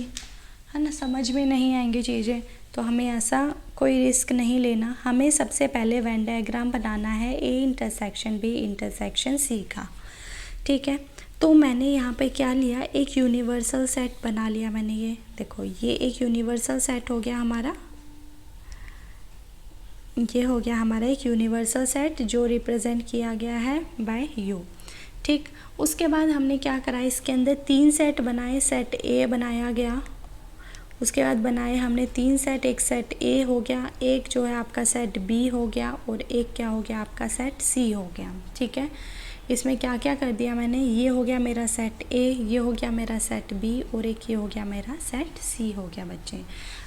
है ना, समझ में नहीं आएंगी चीज़ें। तो हमें ऐसा कोई रिस्क नहीं लेना। हमें सबसे पहले वेन डायग्राम बनाना है A intersection B intersection C का। ठीक है, तो मैंने यहाँ पे क्या लिया, एक यूनिवर्सल सेट बना लिया मैंने। ये देखो ये एक यूनिवर्सल सेट हो गया हमारा, ये हो गया हमारा एक यूनिवर्सल सेट जो रिप्रेजेंट किया गया है बाय यू। ठीक, उसके बाद हमने क्या करा, इसके अंदर 3 सेट बनाए। सेट ए बनाया गया, उसके बाद बनाए हमने 3 सेट, एक सेट ए हो गया, एक जो है आपका सेट बी हो गया, और एक क्या हो गया आपका सेट सी हो गया। ठीक है, इसमें क्या क्या कर दिया मैंने, ये हो गया मेरा सेट ए, ये हो गया मेरा सेट बी, और एक ये हो गया मेरा सेट सी हो गया बच्चे।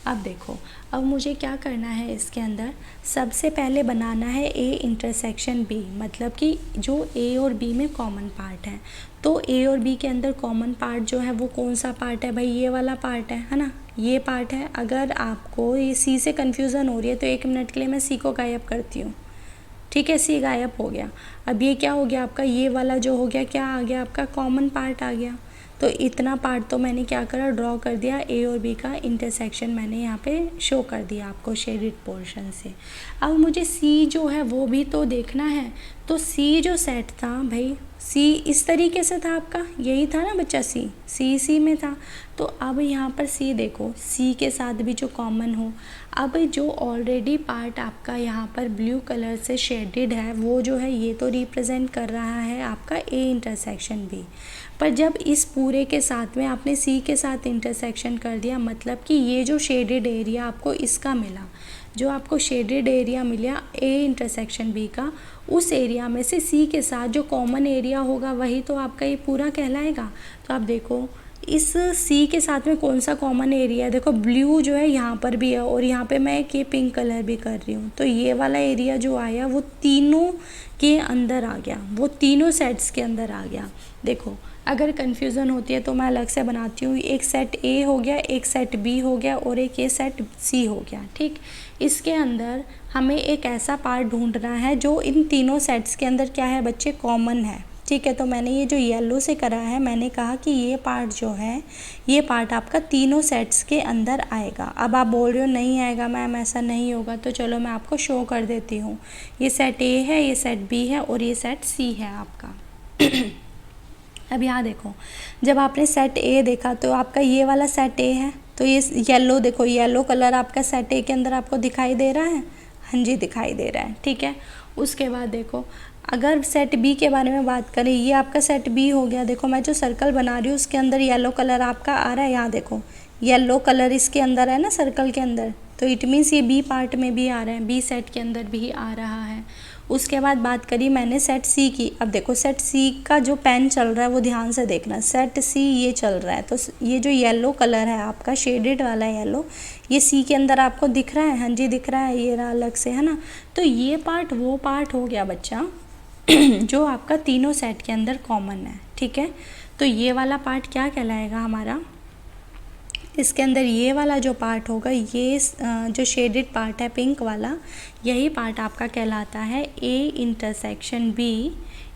अब देखो, अब मुझे क्या करना है, इसके अंदर सबसे पहले बनाना है ए इंटरसेक्शन बी, मतलब कि जो ए और बी में कॉमन पार्ट है। तो ए और बी के अंदर कॉमन पार्ट जो है वो कौन सा पार्ट है भाई, ये वाला पार्ट है ना, ये पार्ट है। अगर आपको ये सी से कन्फ्यूज़न हो रही है तो 1 मिनट के लिए मैं सी को गायब करती हूँ। ठीक है, सी गायब हो गया। अब ये क्या हो गया आपका, ये वाला जो हो गया क्या आ गया आपका, कॉमन पार्ट आ गया। तो इतना पार्ट तो मैंने क्या करा, ड्रॉ कर दिया। ए और बी का इंटरसेक्शन मैंने यहाँ पे शो कर दिया आपको शेडेड पोर्शन से। अब मुझे सी जो है वो भी तो देखना है। तो सी जो सेट था भाई सी इस तरीके से था आपका, यही था ना बच्चा, सी में था। तो अब यहाँ पर सी देखो, सी के साथ भी जो कॉमन हो, अब जो ऑलरेडी पार्ट आपका यहाँ पर ब्लू कलर से शेडेड है वो जो है ये तो रिप्रेजेंट कर रहा है आपका ए इंटरसेक्शन बी। पर जब इस पूरे के साथ में आपने सी के साथ इंटरसेक्शन कर दिया, मतलब कि ये जो शेडेड एरिया आपको इसका मिला, जो आपको शेडेड एरिया मिला ए इंटरसेक्शन बी का, उस एरिया में से सी के साथ जो कॉमन एरिया होगा वही तो आपका ये पूरा कहलाएगा। तो आप देखो इस सी के साथ में कौन सा कॉमन एरिया है, देखो ब्लू जो है यहाँ पर भी है और यहाँ पे मैं एक ये पिंक कलर भी कर रही हूँ, तो ये वाला एरिया जो आया वो तीनों के अंदर आ गया, वो तीनों सेट्स के अंदर आ गया। देखो अगर कन्फ्यूज़न होती है तो मैं अलग से बनाती हूँ, एक सेट ए हो गया, एक सेट बी हो गया और एक ये सेट सी हो गया, ठीक। इसके अंदर हमें एक ऐसा पार्ट ढूंढना है जो इन तीनों सेट्स के अंदर क्या है बच्चे, कॉमन है, ठीक है। तो मैंने ये जो येलो से करा है, मैंने कहा कि ये पार्ट जो है ये पार्ट आपका तीनों सेट्स के अंदर आएगा। अब आप बोल रहे हो नहीं आएगा मैम, ऐसा नहीं होगा, तो चलो मैं आपको शो कर देती हूँ। ये सेट ए है, ये सेट बी है और ये सेट सी है आपका। अब यहाँ देखो, जब आपने सेट ए देखा तो आपका ये वाला सेट ए है, तो ये येलो देखो, येलो कलर आपका सेट ए के अंदर आपको दिखाई दे रहा है, हाँ जी दिखाई दे रहा है, ठीक है। उसके बाद देखो अगर सेट बी के बारे में बात करें, ये आपका सेट बी हो गया। देखो मैं जो सर्कल बना रही हूँ उसके अंदर येलो कलर आपका आ रहा है, यहाँ देखो येलो कलर इसके अंदर है ना सर्कल के अंदर, तो इट मीन्स ये बी पार्ट में भी आ रहा है, बी सेट के अंदर भी आ रहा है। उसके बाद बात करी मैंने सेट सी की। अब देखो सेट सी का जो पेन चल रहा है वो ध्यान से देखना, सेट सी ये चल रहा है, तो ये जो येलो कलर है आपका शेडेड वाला येलो, ये सी के अंदर आपको दिख रहा है, हाँ जी दिख रहा है, ये रहा अलग से, है ना। तो ये पार्ट वो पार्ट हो गया बच्चा जो आपका तीनों सेट के अंदर कॉमन है, ठीक है। तो ये वाला पार्ट क्या कहलाएगा हमारा, इसके अंदर ये वाला जो पार्ट होगा, ये जो शेडेड पार्ट है पिंक वाला, यही पार्ट आपका कहलाता है A intersection B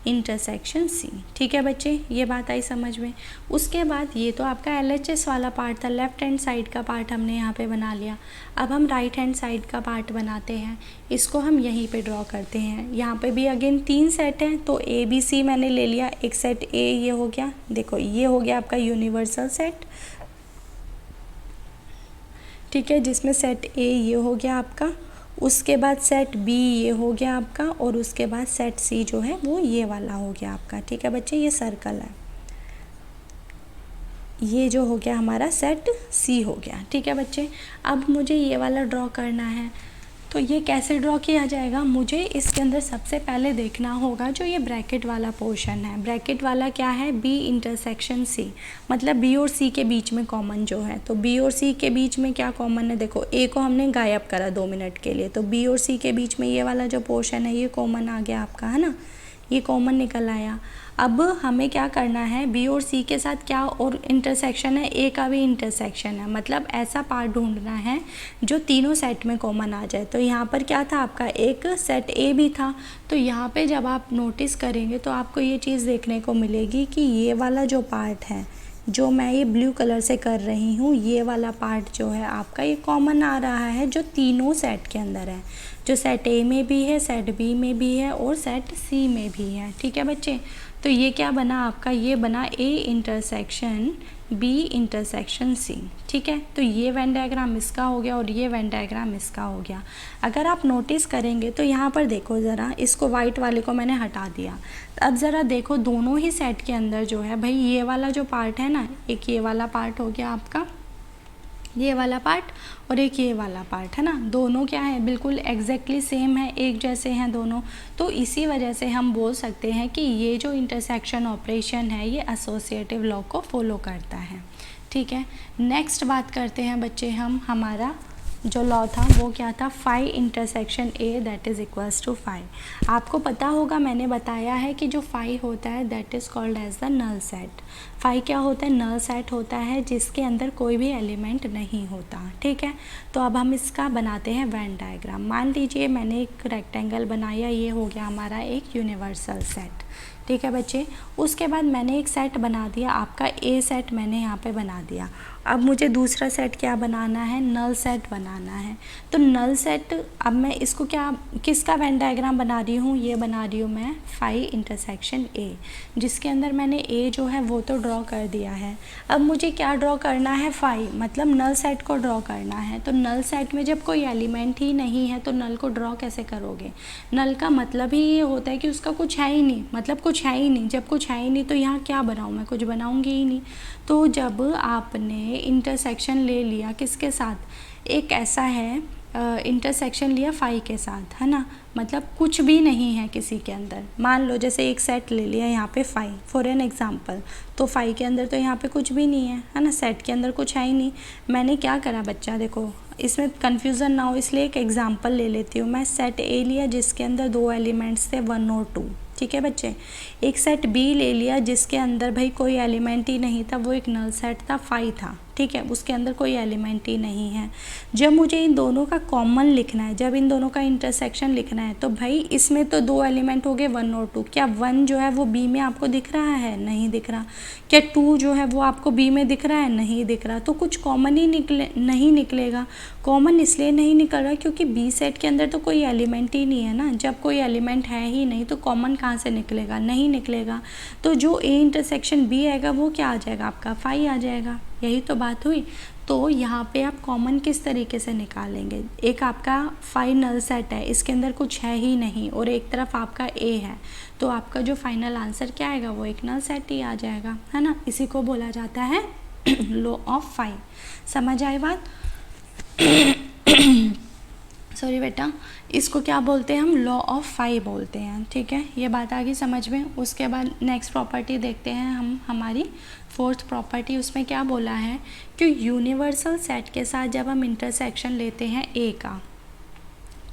intersection C, ठीक है बच्चे, ये बात आई समझ में। उसके बाद ये तो आपका LHS वाला पार्ट था, लेफ्ट हैंड साइड का पार्ट हमने यहाँ पे बना लिया। अब हम राइट हैंड साइड का पार्ट बनाते हैं, इसको हम यहीं पे ड्रॉ करते हैं। यहाँ पे भी अगेन 3 सेट हैं, तो ए बी सी मैंने ले लिया, एक सेट ए ये हो गया, देखो ये हो गया आपका यूनिवर्सल सेट, ठीक है, जिसमें सेट ए ये हो गया आपका, उसके बाद सेट बी ये हो गया आपका, और उसके बाद सेट सी जो है वो ये वाला हो गया आपका, ठीक है बच्चे। ये सर्कल है, ये जो हो गया हमारा सेट सी हो गया, ठीक है बच्चे। अब मुझे ये वाला ड्रॉ करना है, तो ये कैसे ड्रॉ किया जाएगा, मुझे इसके अंदर सबसे पहले देखना होगा जो ये ब्रैकेट वाला पोर्शन है। ब्रैकेट वाला क्या है, बी इंटरसेक्शन सी, मतलब बी और सी के बीच में कॉमन जो है। तो बी और सी के बीच में क्या कॉमन है, देखो ए को हमने गायब करा 2 मिनट के लिए, तो बी और सी के बीच में ये वाला जो पोर्शन है ये कॉमन आ गया आपका, है ना, ये कॉमन निकल आया। अब हमें क्या करना है, बी और सी के साथ क्या और इंटरसेक्शन है, ए का भी इंटरसेक्शन है, मतलब ऐसा पार्ट ढूंढना है जो तीनों सेट में कॉमन आ जाए। तो यहाँ पर क्या था आपका, एक सेट ए भी था, तो यहाँ पे जब आप नोटिस करेंगे तो आपको ये चीज़ देखने को मिलेगी कि ये वाला जो पार्ट है जो मैं ये ब्लू कलर से कर रही हूँ, ये वाला पार्ट जो है आपका ये कॉमन आ रहा है जो तीनों सेट के अंदर है, जो सेट ए में भी है, सेट बी में भी है और सेट सी में भी है, ठीक है बच्चे। तो ये क्या बना आपका, ये बना A intersection B intersection C, ठीक है। तो ये वेन डायग्राम इसका हो गया और ये वेन डायग्राम इसका हो गया। अगर आप नोटिस करेंगे तो यहाँ पर देखो ज़रा, इसको वाइट वाले को मैंने हटा दिया। अब ज़रा देखो दोनों ही सेट के अंदर जो है भाई, ये वाला जो पार्ट है ना, एक ये वाला पार्ट हो गया आपका, ये वाला पार्ट, और एक ये वाला पार्ट है ना, दोनों क्या है, बिल्कुल एग्जैक्टली सेम है, एक जैसे हैं दोनों। तो इसी वजह से हम बोल सकते हैं कि ये जो इंटरसेक्शन ऑपरेशन है ये एसोसिएटिव लॉ को फॉलो करता है, ठीक है। नेक्स्ट बात करते हैं बच्चे हम, हमारा जो लॉ था वो क्या था, phi intersection A that is equals to phi. आपको पता होगा मैंने बताया है कि जो फाई होता है that is called as the null set. Phi क्या होता है, नल सेट होता है जिसके अंदर कोई भी एलिमेंट नहीं होता, ठीक है। तो अब हम इसका बनाते हैं वेन डायग्राम। मान लीजिए मैंने एक रेक्टेंगल बनाया, ये हो गया हमारा एक यूनिवर्सल सेट। ठीक है बच्चे। उसके बाद मैंने एक सेट बना दिया, आपका ए सेट मैंने यहाँ पे बना दिया। अब मुझे दूसरा सेट क्या बनाना है, नल सेट बनाना है। तो नल सेट, अब मैं इसको क्या, किसका वेन डायग्राम बना रही हूँ, ये बना रही हूँ मैं फाई इंटरसेक्शन ए, जिसके अंदर मैंने ए जो है वो तो ड्रॉ कर दिया है। अब मुझे क्या ड्रॉ करना है, फाई, मतलब नल सेट को ड्रॉ करना है। तो नल सेट में जब कोई एलिमेंट ही नहीं है तो नल को ड्रॉ कैसे करोगे। नल का मतलब ही ये होता है कि उसका कुछ है ही नहीं, मतलब कुछ है ही नहीं। जब कुछ है ही नहीं तो यहाँ क्या बनाऊँ, मैं कुछ बनाऊँगी ही नहीं। तो जब आपने इंटरसेक्शन ले लिया किसके साथ, एक ऐसा है इंटरसेक्शन लिया फाई के साथ, है ना, मतलब कुछ भी नहीं है किसी के अंदर। मान लो जैसे एक सेट ले लिया यहाँ पे फाई फॉर एन एग्जांपल, तो फाई के अंदर तो यहाँ पे कुछ भी नहीं है ना, सेट के अंदर कुछ है ही नहीं। मैंने क्या करा बच्चा, देखो इसमें कन्फ्यूज़न ना हो इसलिए एक एग्जांपल ले लेती हूँ मैं। सेट ए लिया जिसके अंदर 2 एलिमेंट्स थे 1 और 2, ठीक है बच्चे। एक सेट बी ले लिया जिसके अंदर भाई कोई एलिमेंट ही नहीं था, वो एक नल सेट था, फाई था, ठीक है, उसके अंदर कोई एलिमेंट ही नहीं है। जब मुझे इन दोनों का कॉमन लिखना है, जब इन दोनों का इंटरसेक्शन लिखना है, तो भाई इसमें तो 2 एलिमेंट हो गए 1 और 2। क्या 1 जो है वो बी में आपको दिख रहा है, नहीं दिख रहा। क्या 2 जो है वो आपको बी में दिख रहा है, नहीं दिख रहा। तो कुछ कॉमन ही नहीं निकलेगा। कॉमन इसलिए नहीं निकल रहा क्योंकि बी सेट के अंदर तो कोई एलिमेंट ही नहीं है ना। जब कोई एलिमेंट है ही नहीं तो कॉमन कहाँ से निकलेगा, नहीं निकलेगा। तो जो ए इंटरसेक्शन बी आएगा वो क्या आ जाएगा, आपका फाई आ जाएगा। यही तो बात हुई। तो यहाँ पे आप कॉमन किस तरीके से निकालेंगे, एक आपका फाइनल सेट है, इसके अंदर कुछ है ही नहीं, और एक तरफ आपका ए है, तो आपका जो फाइनल आंसर क्या आएगा, वो एक नल सेट ही आ जाएगा, है ना। इसी को बोला जाता है लॉ ऑफ फाई। समझ आई बात। सॉरी बेटा, इसको क्या बोलते हैं हम, लॉ ऑफ फाई बोलते हैं, ठीक है। ये बात आ गई समझ में। उसके बाद नेक्स्ट प्रॉपर्टी देखते हैं हम, हमारी 4th प्रॉपर्टी। उसमें क्या बोला है कि यूनिवर्सल सेट के साथ जब हम इंटरसेक्शन लेते हैं ए का,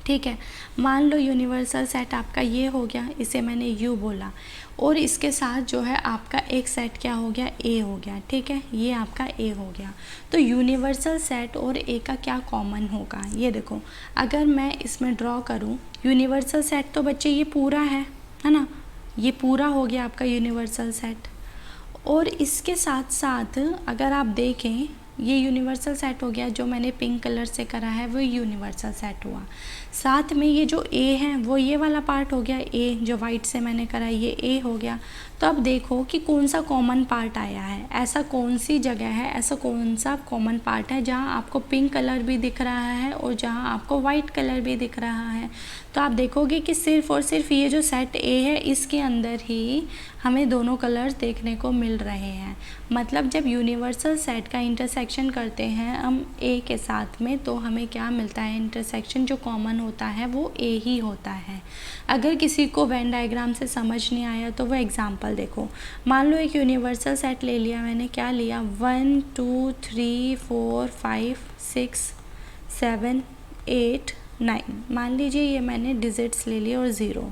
ठीक है, मान लो यूनिवर्सल सेट आपका ये हो गया, इसे मैंने यू बोला, और इसके साथ जो है आपका एक सेट क्या हो गया, ए हो गया, ठीक है, ये आपका ए हो गया। तो यूनिवर्सल सेट और ए का क्या कॉमन होगा, ये देखो, अगर मैं इसमें ड्रॉ करूँ यूनिवर्सल सेट, तो बच्चे ये पूरा है ना, ये पूरा हो गया आपका यूनिवर्सल सेट। और इसके साथ साथ अगर आप देखें, ये यूनिवर्सल सेट हो गया, जो मैंने पिंक कलर से करा है वो यूनिवर्सल सेट हुआ। साथ में ये जो ए है वो ये वाला पार्ट हो गया, ए जो वाइट से मैंने करा ये ए हो गया। तो अब देखो कि कौन सा कॉमन पार्ट आया है, ऐसा कौन सी जगह है, ऐसा कौन सा कॉमन पार्ट है जहाँ आपको पिंक कलर भी दिख रहा है और जहाँ आपको वाइट कलर भी दिख रहा है। तो आप देखोगे कि सिर्फ और सिर्फ ये जो सेट ए है इसके अंदर ही हमें दोनों कलर्स देखने को मिल रहे हैं। मतलब जब यूनिवर्सल सेट का इंटरसेक्शन करते हैं हम ए के साथ में, तो हमें क्या मिलता है, इंटरसेक्शन जो कॉमन होता है वो ए ही होता है। अगर किसी को वेन डायग्राम से समझ नहीं आया तो वो एग्जांपल देखो। मान लो एक यूनिवर्सल सेट ले लिया मैंने, क्या लिया, 1 2 3 4 5 6 7 8 9, मान लीजिए ये मैंने डिजिट्स ले लिए और 0,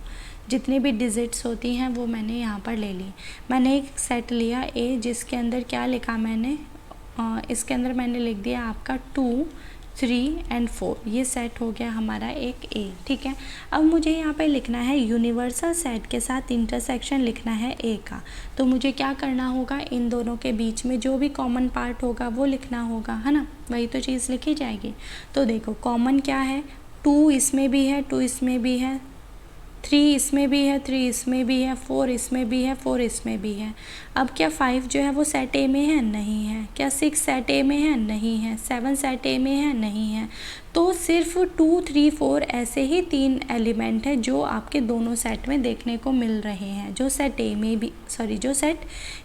जितनी भी डिजिट्स होती हैं वो मैंने यहाँ पर ले ली। मैंने एक सेट लिया ए जिसके अंदर क्या लिखा मैंने, इसके अंदर मैंने लिख दिया आपका 2 3 एंड 4, ये सेट हो गया हमारा एक ए, ठीक है। अब मुझे यहाँ पे लिखना है यूनिवर्सल सेट के साथ इंटरसेक्शन लिखना है ए का, तो मुझे क्या करना होगा, इन दोनों के बीच में जो भी कॉमन पार्ट होगा वो लिखना होगा, है ना, वही तो चीज़ लिखी जाएगी। तो देखो कॉमन क्या है, 2 इसमें भी है, 2 इसमें भी है, 3 इसमें भी है, 3 इसमें भी है, 4 इसमें भी है, 4 इसमें भी है। अब क्या 5 जो है वो सेट ए में है, नहीं है। क्या 6 सेट ए में है, नहीं है। 7 सेट ए में है, नहीं है। तो सिर्फ 2 3 4 ऐसे ही 3 एलिमेंट है जो आपके दोनों सेट में देखने को मिल रहे हैं, जो सेट ए में भी, सॉरी, जो सेट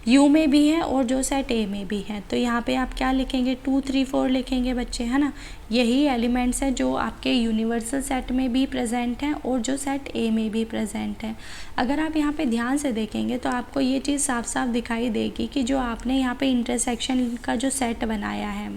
यू में भी है और जो सेट ए में भी है। तो यहाँ पे आप क्या लिखेंगे, 2 3 4 लिखेंगे बच्चे, है ना। यही एलिमेंट्स हैं जो आपके यूनिवर्सल सेट में भी प्रेजेंट हैं और जो सेट ए में भी प्रेजेंट है। अगर आप यहाँ पे ध्यान से देखेंगे तो आपको ये चीज़ साफ साफ दिखाई देगी कि जो आपने यहाँ पे इंटरसेक्शन का जो सेट बनाया है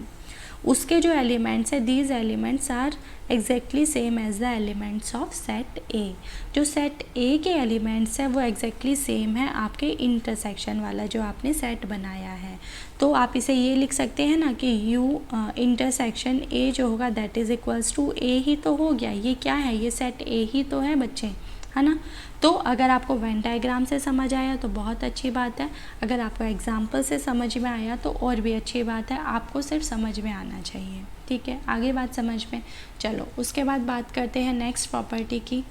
उसके जो एलिमेंट्स है, these elements are exactly same as the elements of set A. जो सेट ए के एलिमेंट्स है वो एग्जैक्टली सेम है आपके इंटरसेक्शन वाला जो आपने सेट बनाया है। तो आप इसे ये लिख सकते हैं ना कि यू इंटरसेक्शन ए जो होगा दैट इज़ इक्वल्स टू ए ही तो हो गया। ये क्या है, ये सेट ए ही तो है बच्चे, है ना। तो अगर आपको वेन डायग्राम से समझ आया तो बहुत अच्छी बात है, अगर आपको एग्जाम्पल से समझ में आया तो और भी अच्छी बात है, आपको सिर्फ समझ में आना चाहिए। ठीक है, आगे बात समझ में। चलो उसके बाद बात करते हैं नेक्स्ट प्रॉपर्टी की।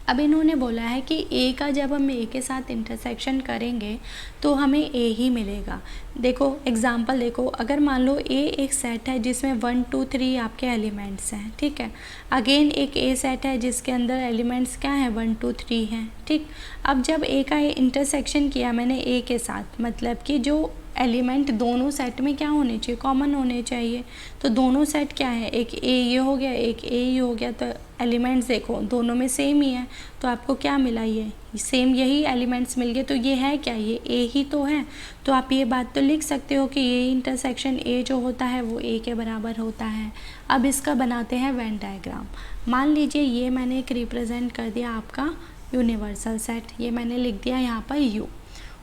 अब इन्होंने बोला है कि ए का जब हम ए के साथ इंटरसेक्शन करेंगे तो हमें ए ही मिलेगा। देखो एग्जांपल देखो, अगर मान लो ए एक सेट है जिसमें 1 2 3 आपके एलिमेंट्स हैं, ठीक है। अगेन एक ए सेट है जिसके अंदर एलिमेंट्स क्या है, 1 2 3 हैं, ठीक। अब जब ए का इंटरसेक्शन किया मैंने ए के साथ, मतलब कि जो एलिमेंट दोनों सेट में क्या होने चाहिए, कॉमन होने चाहिए। तो दोनों सेट क्या है, एक ए ये हो गया, एक ए ये हो गया, तो एलिमेंट्स देखो दोनों में सेम ही है, तो आपको क्या मिला, ये सेम यही एलिमेंट्स मिल गए। तो ये है क्या, ये ए ही तो है। तो आप ये बात तो लिख सकते हो कि ये इंटरसेक्शन ए जो होता है वो ए के बराबर होता है। अब इसका बनाते हैं वेन डायग्राम। मान लीजिए ये मैंने एक रिप्रेजेंट कर दिया आपका यूनिवर्सल सेट, ये मैंने लिख दिया यहाँ पर यू।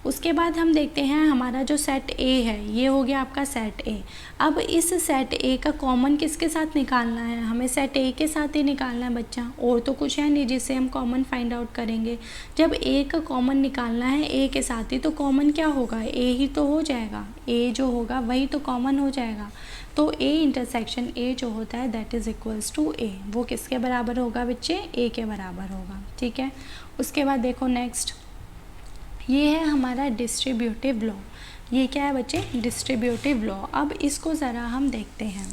उसके बाद हम देखते हैं हमारा जो सेट ए है, ये हो गया आपका सेट ए। अब इस सेट ए का कॉमन किसके साथ निकालना है, हमें सेट ए के साथ ही निकालना है बच्चा, और तो कुछ है नहीं जिससे हम कॉमन फाइंड आउट करेंगे। जब ए का कॉमन निकालना है ए के साथ ही, तो कॉमन क्या होगा, ए ही तो हो जाएगा, ए जो होगा वही तो कॉमन हो जाएगा। तो ए इंटरसेक्शन ए जो होता है दैट इज़ इक्वल्स टू ए, वो किसके बराबर होगा बच्चे, ए के बराबर होगा। ठीक है, उसके बाद देखो नेक्स्ट, ये है हमारा डिस्ट्रीब्यूटिव लॉ। ये क्या है बच्चे, डिस्ट्रीब्यूटिव लॉ। अब इसको ज़रा हम देखते हैं,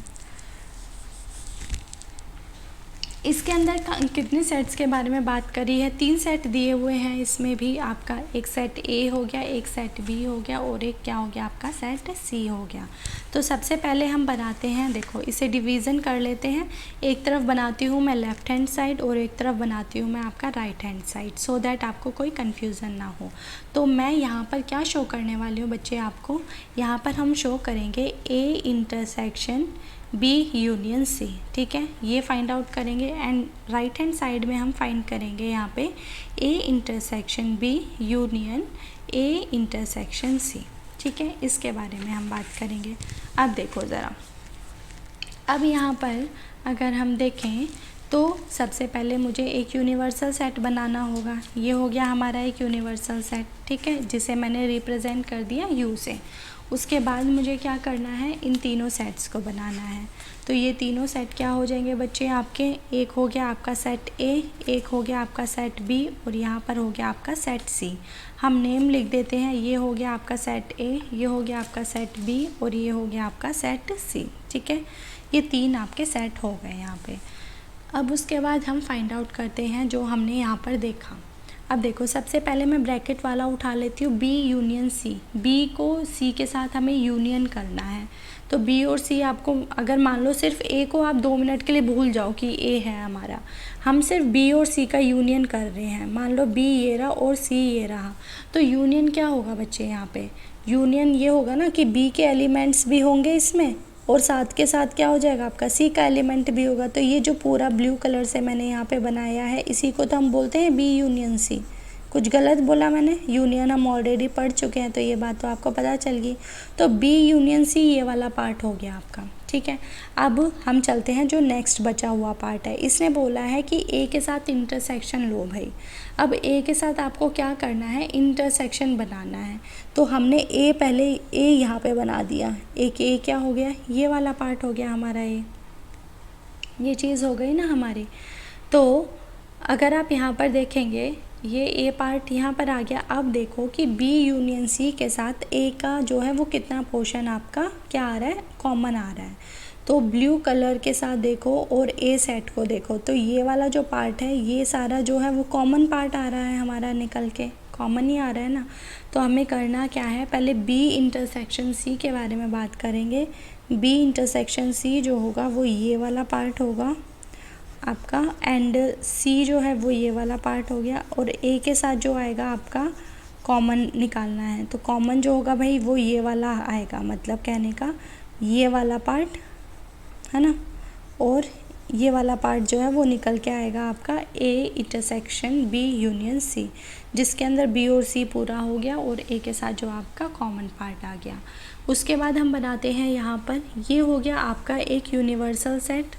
इसके अंदर कितने सेट्स के बारे में बात करी है, 3 सेट दिए हुए हैं इसमें भी आपका, एक सेट ए हो गया, एक सेट बी हो गया, और एक क्या हो गया आपका सेट सी हो गया। तो सबसे पहले हम बनाते हैं, देखो इसे डिवीज़न कर लेते हैं। एक तरफ बनाती हूँ मैं लेफ़्ट हैंड साइड और एक तरफ बनाती हूँ मैं आपका right hand side, so that आपको कोई कन्फ्यूज़न ना हो। तो मैं यहाँ पर क्या शो करने वाली हूँ बच्चे आपको, यहाँ पर हम शो करेंगे A intersection B union C. ठीक है, ये फाइंड आउट करेंगे, एंड राइट हैंड साइड में हम फाइंड करेंगे यहाँ पे A intersection B union A intersection C. ठीक है, इसके बारे में हम बात करेंगे। अब देखो ज़रा, अब यहाँ पर अगर हम देखें तो सबसे पहले मुझे एक यूनिवर्सल सेट बनाना होगा। ये हो गया हमारा एक यूनिवर्सल सेट, ठीक है, जिसे मैंने रिप्रेजेंट कर दिया यू से। उसके बाद मुझे क्या करना है, इन तीनों सेट्स को बनाना है। तो ये तीनों सेट क्या हो जाएंगे बच्चे आपके, एक हो गया आपका सेट ए, एक हो गया आपका सेट बी, और यहाँ पर हो गया आपका सेट सी। हम नेम लिख देते हैं, ये हो गया आपका सेट ए, ये हो गया आपका सेट बी, और ये हो गया आपका सेट सी। ठीक है, ये 3 आपके सेट हो गए यहाँ पे। अब उसके बाद हम फाइंड आउट करते हैं जो हमने यहाँ पर देखा। अब देखो सबसे पहले मैं ब्रैकेट वाला उठा लेती हूँ, बी यूनियन सी। बी को सी के साथ हमें यूनियन करना है, तो बी और सी आपको, अगर मान लो सिर्फ ए को आप 2 मिनट के लिए भूल जाओ कि ए है हमारा, हम सिर्फ बी और सी का यूनियन कर रहे हैं। मान लो बी ये रहा और सी ये रहा, तो यूनियन क्या होगा बच्चे यहाँ पे, यूनियन ये होगा ना कि बी के एलिमेंट्स भी होंगे इसमें, और साथ के साथ क्या हो जाएगा आपका सी का एलिमेंट भी होगा। तो ये जो पूरा ब्लू कलर से मैंने यहाँ पे बनाया है, इसी को तो हम बोलते हैं बी यूनियन सी। कुछ गलत बोला मैंने, यूनियन हम ऑलरेडी पढ़ चुके हैं, तो ये बात तो आपको पता चल गई। तो बी यूनियन सी ये वाला पार्ट हो गया आपका। ठीक है, अब हम चलते हैं जो नेक्स्ट बचा हुआ पार्ट है। इसने बोला है कि ए के साथ इंटरसेक्शन लो भाई। अब ए के साथ आपको क्या करना है, इंटरसेक्शन बनाना है। तो हमने ए पहले ए यहाँ पे बना दिया, एक ए क्या हो गया, ये वाला पार्ट हो गया हमारा ए, ये चीज़ हो गई ना हमारी। तो अगर आप यहाँ पर देखेंगे, ये ए पार्ट यहाँ पर आ गया। अब देखो कि बी यूनियन सी के साथ ए का जो है वो कितना पोर्शन आपका क्या आ रहा है, कॉमन आ रहा है। तो ब्लू कलर के साथ देखो और ए सेट को देखो, तो ये वाला जो पार्ट है ये सारा जो है वो कॉमन पार्ट आ रहा है हमारा, निकल के कॉमन ही आ रहा है ना। तो हमें करना क्या है, पहले बी इंटरसेक्शन सी के बारे में बात करेंगे। बी इंटरसेक्शन सी जो होगा वो ये वाला पार्ट होगा आपका, एंड सी जो है वो ये वाला पार्ट हो गया, और ए के साथ जो आएगा आपका कॉमन निकालना है। तो कॉमन जो होगा भाई वो ये वाला आएगा, मतलब कहने का ये वाला पार्ट है ना, और ये वाला पार्ट जो है वो निकल के आएगा आपका A intersection B union C, जिसके अंदर बी और सी पूरा हो गया और ए के साथ जो आपका कॉमन पार्ट आ गया। उसके बाद हम बनाते हैं यहाँ पर, ये हो गया आपका एक यूनिवर्सल सेट।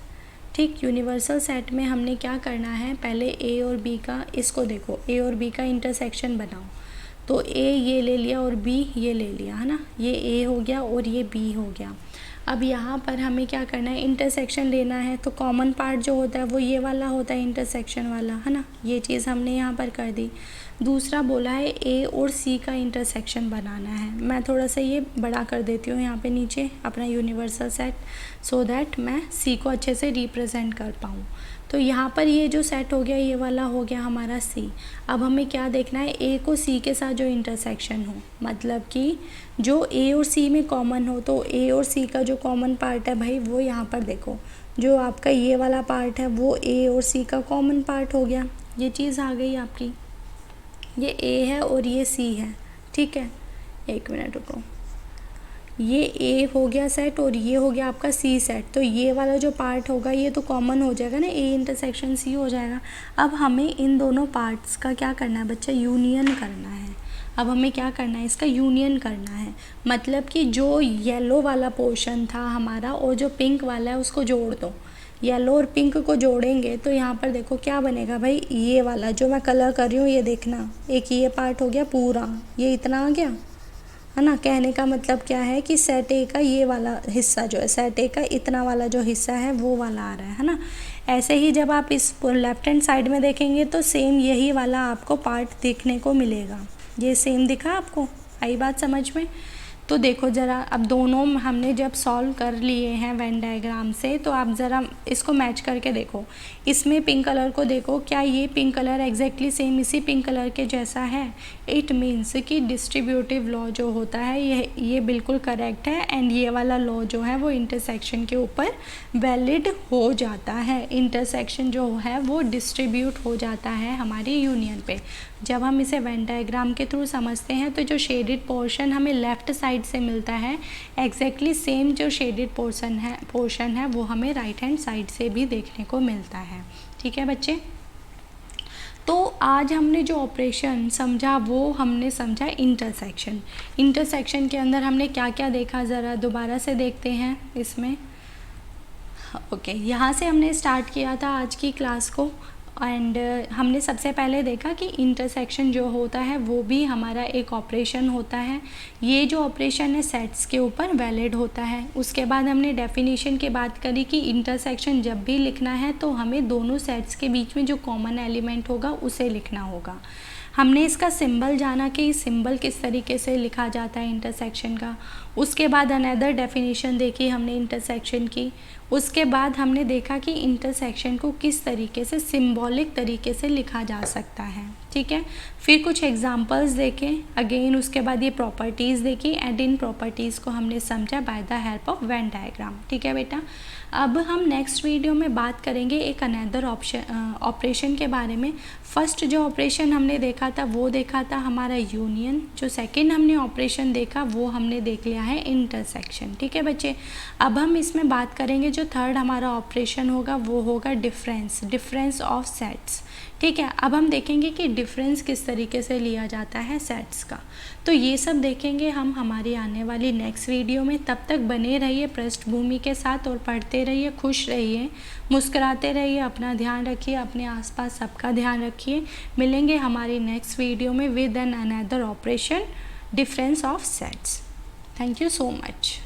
ठीक। यूनिवर्सल सेट में हमने क्या करना है, पहले ए और बी का, इसको देखो, ए और बी का इंटरसेक्शन बनाओ। तो ए ये ले लिया और बी ये ले लिया, है ना, ये ए हो गया और ये बी हो गया। अब यहाँ पर हमें क्या करना है, इंटरसेक्शन लेना है। तो कॉमन पार्ट जो होता है वो ये वाला होता है, इंटरसेक्शन वाला, है ना। ये चीज़ हमने यहाँ पर कर दी। दूसरा बोला है ए और सी का इंटरसेक्शन बनाना है। मैं थोड़ा सा ये बड़ा कर देती हूँ यहाँ पे नीचे अपना यूनिवर्सल सेट, सो दैट मैं सी को अच्छे से रिप्रेजेंट कर पाऊँ। तो यहाँ पर ये जो सेट हो गया, ये वाला हो गया हमारा सी। अब हमें क्या देखना है, ए को सी के साथ जो इंटरसेक्शन हो, मतलब कि जो ए और सी में कॉमन हो। तो ए और सी का जो कॉमन पार्ट है भाई, वो यहाँ पर देखो, जो आपका ये वाला पार्ट है वो ए और सी का कॉमन पार्ट हो गया। ये चीज़ आ गई आपकी, ये ए है और ये सी है, ठीक है। एक मिनट रुको, ये ए हो गया सेट और ये हो गया आपका सी सेट। तो ये वाला जो पार्ट होगा ये तो कॉमन हो जाएगा ना, ए इंटरसेक्शन सी हो जाएगा। अब हमें इन दोनों पार्ट्स का क्या करना है बच्चा, यूनियन करना है। अब हमें क्या करना है, इसका यूनियन करना है। मतलब कि जो येलो वाला पोर्शन था हमारा और जो पिंक वाला है उसको जोड़ दो। येलो और पिंक को जोड़ेंगे तो यहाँ पर देखो क्या बनेगा भाई, ये वाला जो मैं कलर कर रही हूँ ये देखना, एक ये पार्ट हो गया पूरा, ये इतना आ गया, है ना। कहने का मतलब क्या है कि सेट ए का ये वाला हिस्सा जो है, सेट ए का इतना वाला जो हिस्सा है वो वाला आ रहा है ना। ऐसे ही जब आप इस लेफ्ट हैंड साइड में देखेंगे तो सेम यही वाला आपको पार्ट देखने को मिलेगा। ये सेम दिखा आपको, आई बात समझ में। तो देखो ज़रा, अब दोनों हमने जब सॉल्व कर लिए हैं वेन डायग्राम से, तो आप ज़रा इसको मैच करके देखो। इसमें पिंक कलर को देखो, क्या ये पिंक कलर एग्जैक्टली सेम इसी पिंक कलर के जैसा है। इट मीन्स कि डिस्ट्रीब्यूटिव लॉ जो होता है ये बिल्कुल करेक्ट है। एंड ये वाला लॉ जो है वो इंटरसेक्शन के ऊपर वैलिड हो जाता है। इंटरसेक्शन जो है वो डिस्ट्रीब्यूट हो जाता है हमारी यूनियन पे। जब हम इसे वेन डायग्राम के थ्रू समझते हैं तो जो शेडेड पोर्शन हमें लेफ़्ट साइड से मिलता है, एग्जैक्टली सेम जो शेडेड पोर्शन है वो हमें राइट हैंड साइड से भी देखने को मिलता है। ठीक है बच्चे। तो आज हमने जो ऑपरेशन समझा वो हमने समझा इंटरसेक्शन। इंटरसेक्शन के अंदर हमने क्या क्या देखा, ज़रा दोबारा से देखते हैं इसमें। ओके, यहाँ से हमने स्टार्ट किया था आज की क्लास को। एंड हमने सबसे पहले देखा कि इंटरसेक्शन जो होता है वो भी हमारा एक ऑपरेशन होता है। ये जो ऑपरेशन है सेट्स के ऊपर वैलिड होता है। उसके बाद हमने डेफिनेशन की बात करी कि इंटरसेक्शन जब भी लिखना है तो हमें दोनों सेट्स के बीच में जो कॉमन एलिमेंट होगा उसे लिखना होगा। हमने इसका सिंबल जाना कि सिंबल किस तरीके से लिखा जाता है इंटरसेक्शन का। उसके बाद अनदर डेफिनेशन देखी हमने इंटरसेक्शन की। उसके बाद हमने देखा कि इंटरसेक्शन को किस तरीके से सिंबॉलिक तरीके से लिखा जा सकता है। ठीक है, फिर कुछ एग्जांपल्स देखे अगेन। उसके बाद ये प्रॉपर्टीज़ देखी एंड इन प्रॉपर्टीज़ को हमने समझा by the help of Venn diagram. ठीक है बेटा, अब हम नेक्स्ट वीडियो में बात करेंगे एक अनदर ऑपरेशन के बारे में। फर्स्ट जो ऑपरेशन हमने देखा था वो देखा था हमारा यूनियन। जो सेकंड हमने ऑपरेशन देखा वो हमने देख लिया है इंटरसेक्शन। ठीक है बच्चे, अब हम इसमें बात करेंगे जो थर्ड हमारा ऑपरेशन होगा वो होगा डिफरेंस ऑफ सेट्स। ठीक है, अब हम देखेंगे कि डिफरेंस किस तरीके से लिया जाता है सेट्स का। तो ये सब देखेंगे हम हमारी आने वाली नेक्स्ट वीडियो में। तब तक बने रहिए पृष्ठभूमि के साथ और पढ़ते रहिए, खुश रहिए, मुस्कुराते रहिए, अपना ध्यान रखिए, अपने आसपास सबका ध्यान रखिए। मिलेंगे हमारी नेक्स्ट वीडियो में with an another operation, difference of sets. Thank you so much.